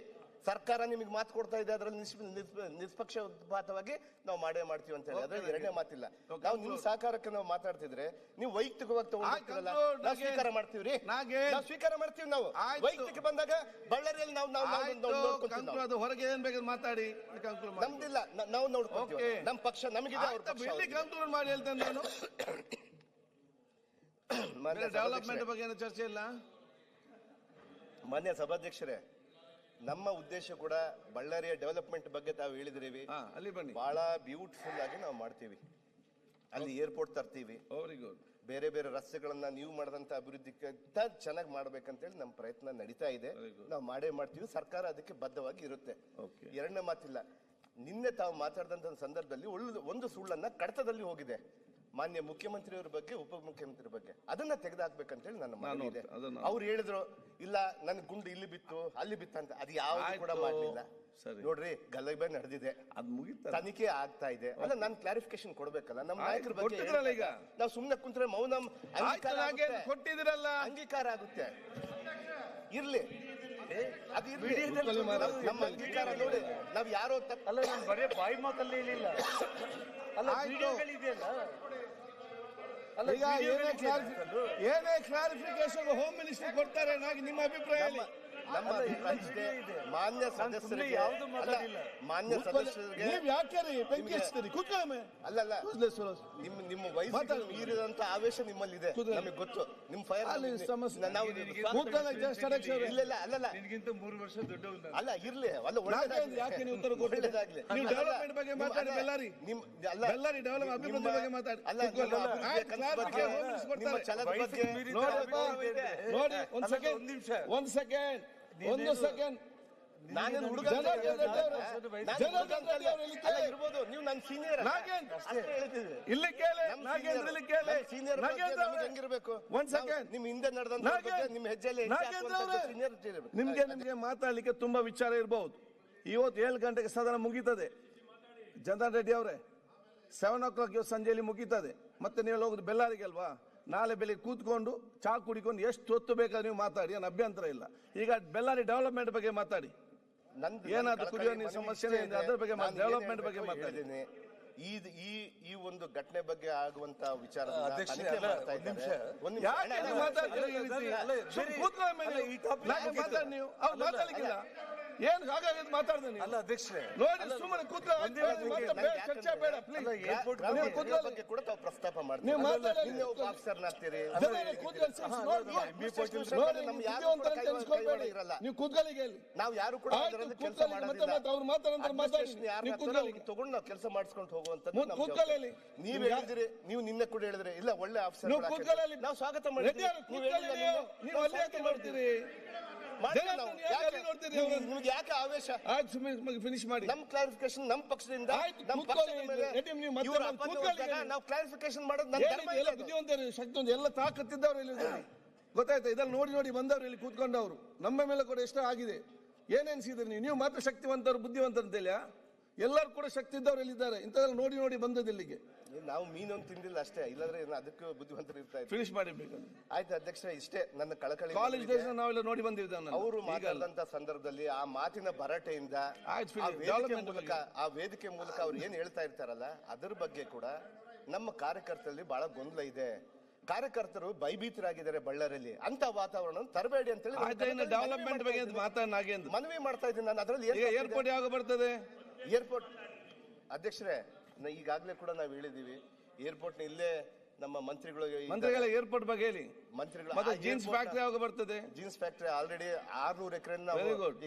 ಸರ್ಕಾರ ನಿಮಗೆ ಮಾತು ಕೊಡ್ತಾ ಇದೆ, ಅದರಲ್ಲಿ ನಿಷ್ಪಕ್ಷಪಾತವಾಗಿ ನಾವು ಮಾಡೇ ಮಾಡ್ತೀವಿ ಅಂತ ಹೇಳಿ. ಅದ್ರಲ್ಲಿ ಎರಡನೇ ಮಾತಿಲ್ಲ. ನಾವು ನಿಮ್ ಸಹಕಾರಕ್ಕೆ ನಾವು ಮಾತಾಡ್ತಿದ್ರೆ ನೀವು ವೈಯಕ್ತಿಕವಾಗಿ ತಗೊಂಡಿರ್ತೀರಲ್ಲ, ನಾವು ಸ್ವೀಕಾರ ಮಾಡ್ತೀವಿ. ನಾವು ಸ್ವೀಕಾರ ಮಾಡ್ತೀವಿ. ನಾವು ವೈಯಕ್ತಿಕ ಬಂದಾಗ ಬಳ್ಳಾರಿಯಲ್ಲಿ ನಾವು ನೋಡ್ಕೊತೀವಿ. ನಾವು. ಅದು ಹೊರಗೆ ಏನ್ ಬೇಕಾದ್ರೆ ಮಾತಾಡಿ, ಕಂಕ್ಲೂಡ್ ಮಾಡಿ. ನಮ್ದಿಲ್ಲ, ನಾವು ನೋಡ್ಕೊತೀವಿ. Okay. ನಮ್ಮ ಪಕ್ಷ ನಮಗಿದೆ, ಅವ್ರ ಪಕ್ಷ ಇಲ್ಲಿ ಕಂಕ್ಲೂಡ್ ಮಾಡಿ ಹೇಳ್ತೇನೆ ನಾನು. ಡೆವಲಪ್ಮೆಂಟ್ ಬಗ್ಗೆ ಏನು ಚರ್ಚೆ ಇಲ್ಲ. ಮಾನ್ಯ ಸಭಾಧ್ಯಕ್ಷರೇ, ನಮ್ಮ ಉದ್ದೇಶ ಕೂಡ ಬಳ್ಳಾರಿಯ ಡೆವಲಪ್ಮೆಂಟ್ ಬಗ್ಗೆ ತಾವು ಹೇಳಿದ್ರೀವಿ. ಅಲ್ಲಿ ಬನ್ನಿ. ಬಹಳ ಬ್ಯೂಟಿಫುಲ್ ಆಗಿ ನಾವು ಮಾಡ್ತೀವಿ. ಅಲ್ಲಿ ಏರ್ಪೋರ್ಟ್ ತರ್ತೀವಿ. Very good. ಬೇರೆ ಬೇರೆ ರಸ್ತೆಗಳನ್ನ ನೀವು ಮಾಡಿದಂತ ಅಭಿವೃದ್ಧಿಗಿಂತ ಚೆನ್ನಾಗಿ ಮಾಡ್ಬೇಕಂತೇಳಿ ನಮ್ಮ ಪ್ರಯತ್ನ ನಡೀತಾ ಇದೆ. ನಾವು ಮಾಡೇ ಮಾಡ್ತೀವಿ. ಸರ್ಕಾರ ಅದಕ್ಕೆ ಬದ್ಧವಾಗಿ ಇರುತ್ತೆ. ಎರಡನೇ ಮಾತಿಲ್ಲ. ನಿನ್ನೆ ತಾವು ಮಾತಾಡಿದಂತ ಸಂದರ್ಭದಲ್ಲಿ ಒಂದು ಸುಳ್ಳನ್ನ ಕಡತದಲ್ಲಿ ಹೋಗಿದೆ. ಮಾನ್ಯ ಮುಖ್ಯಮಂತ್ರಿಯವರ ಬಗ್ಗೆ, ಉಪಮುಖ್ಯಮಂತ್ರಿ ಬಗ್ಗೆ, ಅದನ್ನ ತೆಗೆದುಹಾಕ್ಬೇಕಂತೇಳಿ ನನ್ನ ಮನವಿ ಇದೆ. ಅವ್ರು ಹೇಳಿದ್ರು ಇಲ್ಲ ನನ್ ಗುಂಡು ಇಲ್ಲಿ ಬಿತ್ತು ಅಲ್ಲಿ ಬಿತ್ತಂತ. ಅದು ಯಾವ್ದು ಕೂಡ ಮಾಡ್ಲಿಲ್ಲ. ನೋಡ್ರಿ, ಗಲಭೆ ನಡೆದಿದೆ, ಅದು ಮುಗಿತ, ತನಿಖೆ ಆಗ್ತಾ ಇದೆ. ಅಲ್ಲ, ನಾನು ಕ್ಲಾರಿಫಿಕೇಶನ್ ಕೊಡ್ಬೇಕಲ್ಲ ನಮ್ಮ ನಾಯಕರ ಬಗ್ಗೆ. ಈಗ ನಾವು ಸುಮ್ನೆ ಕುಂತ್ರೆ ಮೌನ ಕೊಟ್ಟಿದ್ರಲ್ಲ, ಅಂಗೀಕಾರ ಆಗುತ್ತೆ. ಇರ್ಲಿ, ಅದು ಇರ್ಲಿ. ನಮ್ಮ ಅಂಗೀಕಾರ ನೋಡಿ, ನಾವ್ ಯಾರೋ ಅಲ್ಲ, ನಾನು ಬರೀ ಬಾಯಿ ಮಾತಲ್ಲಿ ಹೇಳಿಲ್ಲ. ಅಲ್ಲ, ವಿಡಿಯೋಗಳಿದೆಯಲ್ಲ. ಅಲ್ಲ, ಈಗ ಏನೇ ಕ್ಲಾರಿಫಿಕೇಶನ್ ಹೋಮ್ ಮಿನಿಸ್ಟ್ರಿ ಕೊಡ್ತಾರೆ. ನಿಮ್ಮ ಅಭಿಪ್ರಾಯ ಹೇಳಿ. ನಮ್ಮ ಮಾನ್ಯ ಸದಸ್ಯರಿಗೆ ಯಾವ್ದು ಮಾತಾಡಿಲ್ಲ. ಮಾನ್ಯ ಸದಸ್ಯರಿಗೆ ನೀವು ಯಾಕೆ ಬೆಂಕಿ ಹಚ್ತೀರಿ? ಕೂತ್ಕೊಳ್ಳಿ. ಅಲ್ಲ, ನಿಮ್ಮ ವಯಸ್ಸಿಗೆ ಮೀರಿದಂತ ಆವೇಶ ನಿಮ್ಮಲ್ಲಿ ಇದೆ, ನಮಗೆ ಗೊತ್ತು. ನಿಮ್ ಫೈರ್ ಇಲ್ಲ ಅಲ್ಲಲ್ಲ, ನಿನ್ಗಿಂತ 3 ವರ್ಷ ದೊಡ್ಡವನು. ಅಲ್ಲ ಇರ್ಲಿ, ಅಲ್ಲ ಯಾಕೆ ನೀವು ಉತ್ತರ ಕೊಟ್ಟಿದ್ದಾಗಲಿ. ನೀವು ಡೆವಲಪ್ಮೆಂಟ್ ಬಗ್ಗೆ ಮಾತಾಡಿ. ಬೆಳ್ಳಾರಿ ಡೆವಲಪ್ ಅಭಿವೃದ್ಧಿ ಬಗ್ಗೆ ಮಾತಾಡಿ. ನೋಡಿ, ಒಂದು ಸೆಕೆಂಡ್. ನಾನೇನು ಹುಡುಗ ಇರ್ಬೋದು, ನೀವು ನನ್ನ ಸೀನಿಯರ್. ಇಲ್ಲಿ ಕೇಳಿ, ಸೀನಿಯರ್ ಹೆಂಗಿರ್ಬೇಕು? ಒಂದ್ ಸೆಕೆಂಡ್. ನಿಮ್ ಹಿಂದೆ ನಡೆದಂತ ನಿಮ್ ಹೆಜ್ಜೆಯಲ್ಲಿ ನಿಮ್ಗೆ ಮಾತಾಡ್ಲಿಕ್ಕೆ ತುಂಬಾ ವಿಚಾರ ಇರಬಹುದು. ಇವತ್ತು 7 ಗಂಟೆಗೆ ಸದನ ಮುಗೀತದೆ. ಜನಾರ್ದನ್ ರೆಡ್ಡಿ ಅವರೇ, 7 o'clock ಸಂಜೆಯಲ್ಲಿ ಮುಗೀತದೆ. ಮತ್ತೆ ನೀವು ಹೋಗುದು ಬೆಳ್ಳಾರಿಗೆ ಅಲ್ವಾ? ನಾಳೆ ಬೆಳಿಗ್ಗೆ ಕೂತ್ಕೊಂಡು ಚಾ ಕುಡಿಕೊಂಡು ಎಷ್ಟು ಹೊತ್ತು ಬೇಕಾದ್ರೆ ನೀವು ಮಾತಾಡಿ, ಏನು ಅಭ್ಯಂತರ ಇಲ್ಲ. ಈಗ ಬೆಳ್ಳಾರಿ ಡೆವಲಪ್ಮೆಂಟ್ ಬಗ್ಗೆ ಮಾತಾಡಿ. ಏನಾದ್ರು ಕುಡಿಯೋ ನೀರು ಸಮಸ್ಯೆ ಇದೆ, ಅದ್ರ ಬಗ್ಗೆ ಡೆವಲಪ್ಮೆಂಟ್ ಬಗ್ಗೆ ಮಾತಾಡಿ. ಈ ಒಂದು ಘಟನೆ ಬಗ್ಗೆ ಆಗುವಂತ ವಿಚಾರ ಮಾತಾಡ್ಲಿಕ್ಕಿಲ್ಲ. ಏನ್ ಹಾಗಾಗಿ ಮಾತಾಡ್ದೆ ನೀವು? ಅಲ್ಲ ಅಧ್ಯಕ್ಷರೇ, ನೋಡಿ, ಸುಮ್ಮನೆ ಚರ್ಚೆ ಬೇಡ ಪ್ಲೀಸ್. ಬಗ್ಗೆ ಕೂಡ ತಾವು ಪ್ರಸ್ತಾಪ ಮಾಡ್ತೀವಿ. ನೀವು ಕೂತ್ಕೊಳ್ಳಿಗೆ ನಾವು ಯಾರು ಕೂಡ ಅವ್ರು ಮಾತಾಡೋದು ತಗೊಂಡು ನಾವು ಕೆಲಸ ಮಾಡಿಸ್ಕೊಂಡು ಹೋಗುವಂತ. ಕೂತ್ಕೊಳ್ಳಿ. ನೀವ್ ಹೇಳಿದ್ರಿ, ನೀವು ನಿನ್ನೆ ಕೂಡ ಹೇಳಿದ್ರೆ ಇಲ್ಲ ಒಳ್ಳೆ ಆಫೀಸರ್ ನಾವು ಸ್ವಾಗತ ಮಾಡ್ತೀವಿ. ನೀವು ಅಲ್ಲಿ ಯಾಕೆ ಮಾಡ್ತೀರಿ? ನಿಮ್ಗೆ ಯಾಕೆ ಆವೇಶ? ಫಿನಿಶ್ ಮಾಡಿ. ನಮ್ ಕ್ಲಾರಿಫಿಕೇಶನ್ ನಮ್ಮ ಪಕ್ಷದಿಂದ ನಾವು ಕ್ಲಾರಿಫಿಕೇಶನ್ ಮಾಡೋದು ಬುದ್ಧಿವಂತರು, ಶಕ್ತಿ, ಎಲ್ಲ ತಾಕತ್ತಿದ್ದವ್ರು ಇಲ್ಲಿ ಗೊತ್ತಾಯ್ತಾ? ಇದನ್ನು ನೋಡಿ ಬಂದವ್ರು ಇಲ್ಲಿ ಕೂತ್ಕೊಂಡವ್ರು. ನಮ್ಮ ಮೇಲೆ ಕೂಡ ಎಷ್ಟೋ ಆಗಿದೆ. ಏನೆನ್ಸಿದ್ರಿ ನೀವು ಮಾತ್ರ ಶಕ್ತಿವಂತರು, ಬುದ್ಧಿವಂತರು ಅಂತೇಳಿಯಾ? ಎಲ್ಲರೂ ಕೂಡ ಶಕ್ತಿ ಇದ್ದವ್ರು ಎಲ್ಲಿದ್ದಾರೆ? ಇಂಥದ್ರಲ್ಲಿ ನೋಡಿ ಬಂದದ್ದು ಇಲ್ಲಿಗೆ. ನಾವು ಮೀನೊಂದು ತಿಂದಿಲ್ಲ ಅಷ್ಟೇ, ಇಲ್ಲಾಂದ್ರೆ ಅದಕ್ಕೂ ಬುದ್ಧಿವಂತರು ಇರ್ತಾ ಇದ್ರು. ಫಿನಿಶ್ ಮಾಡಿರ್ಬೇಕು. ಆಯ್ತು ಅಧ್ಯಕ್ಷ, ಇಷ್ಟೇ ನನ್ನ ಕಳಕಳಿ. ಕಾಲೇಜ್ ಡೇಸ್ ನಾವೆಲ್ಲ ನೋಡಿ ಬಂದಿದ್ದಾನೆ. ಅವರು ಮಾತಾಡಿದಂತ ಸಂದರ್ಭದಲ್ಲಿ ಆ ಮಾತಿನ ಭರಾಟೆಯಿಂದ ಆ ವೇದಿಕೆ ಮೂಲಕ ಅವ್ರು ಏನ್ ಹೇಳ್ತಾ ಇರ್ತಾರಲ್ಲ, ಅದ್ರ ಬಗ್ಗೆ ಕೂಡ ನಮ್ಮ ಕಾರ್ಯಕರ್ತರಲ್ಲಿ ಬಹಳ ಗೊಂದಲ ಇದೆ. ಕಾರ್ಯಕರ್ತರು ಭಯಭೀತರಾಗಿದ್ದಾರೆ ಬಳ್ಳಾರಿಯಲ್ಲಿ. ಅಂತ ವಾತಾವರಣ ತರಬೇಡಿ ಅಂತ ಹೇಳಿ ಡೆವಲಪ್ಮೆಂಟ್ ಬಗ್ಗೆ ಮನವಿ ಮಾಡ್ತಾ ಇದ್ದೀನಿ ನಾನು. ಅದರಲ್ಲಿ ಏರ್ಪೋರ್ಟ್ ಯಾವಾಗ ಬರ್ತದೆ? ಏರ್ಪೋರ್ಟ್ ಅಧ್ಯಕ್ಷರೇ, ಈಗಾಗಲೇ ಕೂಡ ನಾವು ಹೇಳಿದೀವಿ. ಏರ್ಪೋರ್ಟ್ ನ ಇಲ್ಲೇ ನಮ್ಮ ಮಂತ್ರಿಗಳ ಏರ್ಪೋರ್ಟ್ ಬಗ್ಗೆ ಹೇಳಿ. ಮಂತ್ರಿಗಳು ಜೀನ್ಸ್ ಫ್ಯಾಕ್ಟರಿ ಯಾವಾಗ ಬರ್ತದೆ? ಜೀನ್ಸ್ ಫ್ಯಾಕ್ಟರಿ ಆಲ್ರೆಡಿ 600 ಎಕರೆ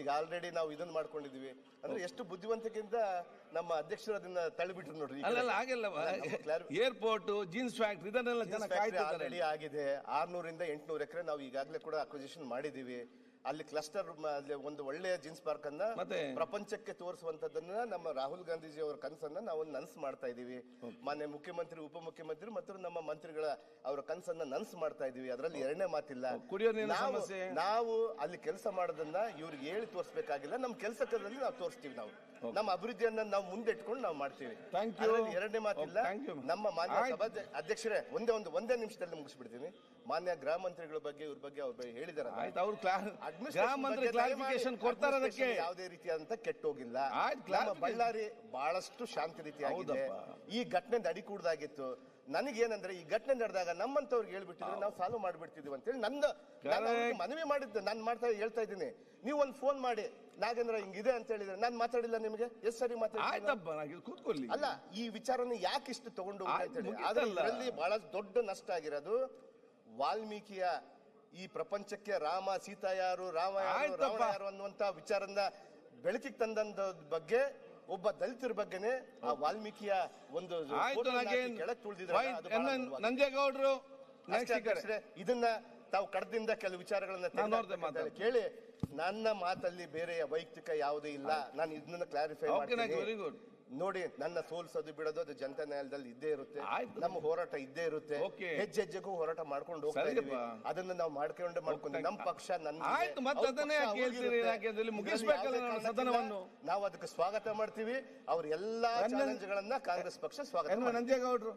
ಈಗ ಆಲ್ರೆಡಿ ನಾವು ಇದನ್ನ ಮಾಡ್ಕೊಂಡಿದೀವಿ. ಅಂದ್ರೆ ಎಷ್ಟು ಬುದ್ಧಿವಂತಿಕೆಯಿಂದ ನಮ್ಮ ಅಧ್ಯಕ್ಷರು ಅದನ್ನ ತಳ್ಳಿಬಿಟ್ರು ನೋಡ್ರಿ. ಹಾಗೆಲ್ಲ ಏರ್ಪೋರ್ಟ್, ಜೀನ್ಸ್ ಫ್ಯಾಕ್ಟರಿ ಇದನ್ನೆಲ್ಲ ಜನ ಆಲ್ರೆಡಿ ಆಗಿದೆ. 600 ಇಂದ 800 ಎಕರೆ ನಾವು ಈಗಾಗಲೇ ಕೂಡ ಅಕ್ವಿಸಿಷನ್ ಮಾಡಿದೀವಿ. ಅಲ್ಲಿ ಕ್ಲಸ್ಟರ್ ಒಂದು ಒಳ್ಳೆಯ ಜೀನ್ಸ್ ಪಾರ್ಕ್ ಅನ್ನ ಮತ್ತೆ? ಪ್ರಪಂಚಕ್ಕೆ ತೋರಿಸುವಂತದನ್ನ ನಮ್ಮ ರಾಹುಲ್ ಗಾಂಧೀಜಿ ಅವರ ಕನಸನ್ನ ನಾವು ನನಸು ಮಾಡ್ತಾ ಇದೀವಿ. ಮಾನ್ಯ ಮುಖ್ಯಮಂತ್ರಿ, ಉಪಮುಖ್ಯಮಂತ್ರಿ ಮತ್ತು ನಮ್ಮ ಮಂತ್ರಿಗಳ ಅವರ ಕನಸನ್ನ ನನಸು ಮಾಡ್ತಾ ಇದೀವಿ. ಅದರಲ್ಲಿ ಎರಡನೇ ಮಾತಿಲ್ಲ. ಕುಡಿಯೋ ನೀರಿನ ಸಮಸ್ಯೆ ನಾವು ಅಲ್ಲಿ ಕೆಲಸ ಮಾಡೋದನ್ನ ಇವ್ರಿಗೆ ಹೇಳಿ ತೋರಿಸಬೇಕಾಗಿಲ್ಲ. ನಮ್ಮ ಕೆಲಸದಲ್ಲಿ ನಾವು ತೋರಿಸ್ತೀವಿ. ನಾವು ನಮ್ಮ ಅಭಿವೃದ್ಧಿಯನ್ನ ನಾವು ಮುಂದೆ ಇಟ್ಕೊಂಡು ನಾವು ಮಾಡ್ತೀವಿ. Thank you. ಅದರಲ್ಲಿ ಎರಡನೇ ಮಾತಿಲ್ಲ. Thank you. ನಮ್ಮ ಮಾನ್ಯ ಅಧ್ಯಕ್ಷರೇ, ಒಂದೇ ನಿಮಿಷದಲ್ಲಿ ಮುಗಿಸ್ಬಿಡ್ತೀನಿ. ಮಾನ್ಯ ಗೃಹ ಮಂತ್ರಿಗಳ ಬಗ್ಗೆ ಇವ್ರ ಬಗ್ಗೆ ಅವ್ರ ಬಗ್ಗೆ ಹೇಳಿದಾರೆ. ಆಯ್ತು, ಅವ್ರು ಗ್ರಾಮ ಮಂತ್ರಿ ಕ್ಲಾರಿಫಿಕೇಶನ್ ಕೊಡ್ತಾರೆ. ಅದಕ್ಕೆ ಯಾವುದೇ ರೀತಿಯಾದಂತ ಕೆಟ್ಟೋಗಿಲ್ಲ. ಆಯ್ತು, ನಮ್ಮ ಬಳ್ಳಾರಿ ಬಹಳಷ್ಟು ಶಾಂತಿ ರೀತಿಯಾಗಿದೆ. ಈ ಘಟನೆ ನಡಿಕೂಡ್ದಾಗಿತ್ತು. ನನಗೇನಂದ್ರೆ ಈ ಘಟನೆ ನಡೆದಾಗ ನಮ್ಮಂತವ್ರಿಗೆ ಹೇಳ್ಬಿಟ್ಟಿದ್ರೆ ನಾವು ಸಾಲ್ವ್ ಮಾಡ್ಬಿಡ್ತಿದ್ವಿ ಅಂತೇಳಿ ನಾನು ಮನವಿ ಮಾಡಿದ್ದೆ. ನಾನು ಹೇಳ್ತಾ ಇದ್ದೀನಿ, ನೀವು ಒಂದು ಫೋನ್ ಮಾಡಿ ನಾಗೇಂದ್ರ ಹಿಂಗಿದೆ ಅಂತ ಹೇಳಿದ್ರೆ ನಾನು ಮಾತಾಡಿಲ್ಲ ನಿಮಗೆ ಎಷ್ಟು ಸರಿ ಮಾತಾಡಿ ಕೂತ್ಕೊಳ್ಳಿ. ಅಲ್ಲ, ಈ ವಿಚಾರನ ಯಾಕೆ ಇಷ್ಟು ತಗೊಂಡು ಆದ್ರೆ ಇದರಲ್ಲಿ ಬಹಳ ದೊಡ್ಡ ನಷ್ಟ ಆಗಿರೋದು ವಾಲ್ಮೀಕಿಯ ಈ ಪ್ರಪಂಚಕ್ಕೆ ರಾಮ ಸೀತಾ ಯಾರು, ರಾವಣ ಯಾರು ಅನ್ನುವಂತ ವಿಚಾರನ ಬೆಳಕಿಗೆ ತಂದ ಬಗ್ಗೆ ಒಬ್ಬ ದಲಿತರ ಬಗ್ಗೆನೆ ಆ ವಾಲ್ಮೀಕಿಯ ಒಂದು ಕೆಳಗೆ ತುಳಿದಿದ್ದಾರೆ. ನಂಜೇಗೌಡರು ಇದನ್ನ ತಾವು ಕಡದಿಂದ ಕೆಲವು ವಿಚಾರಗಳನ್ನ ಕೇಳಿ, ನನ್ನ ಮಾತಲ್ಲಿ ಬೇರೆ ವೈಯಕ್ತಿಕ ಯಾವುದೇ ಇಲ್ಲ. ನಾನು ಇದನ್ನ ಕ್ಲಾರಿಫೈ ಮಾಡ್ತೀನಿ. ನೋಡಿ, ನನ್ನ ಸೋಲ್ಸೋದು ಬಿಡೋದು ಅದು ಜನತಾ ನ್ಯಾಯಾಲಯದಲ್ಲಿ ಇದ್ದೇ ಇರುತ್ತೆ. ನಮ್ಮ ಹೋರಾಟ ಇದ್ದೇ ಇರುತ್ತೆ. ಹೆಜ್ಜೆ ಹೆಜ್ಜೆಗೂ ಹೋರಾಟ ಮಾಡ್ಕೊಂಡು ಹೋಗ್ತಾ ಇದೀವಿ. ಅದನ್ನ ನಾವು ಮಾಡ್ಕೊಂಡು ನಮ್ಮ ಪಕ್ಷ ನಾವು ಅದಕ್ಕೆ ಸ್ವಾಗತ ಮಾಡ್ತೀವಿ. ಅವ್ರ ಎಲ್ಲಾ ಚಾಲೆಂಜ್ಗಳನ್ನ ಕಾಂಗ್ರೆಸ್ ಪಕ್ಷ ಸ್ವಾಗತ. ನಂಜೇಗೌಡರು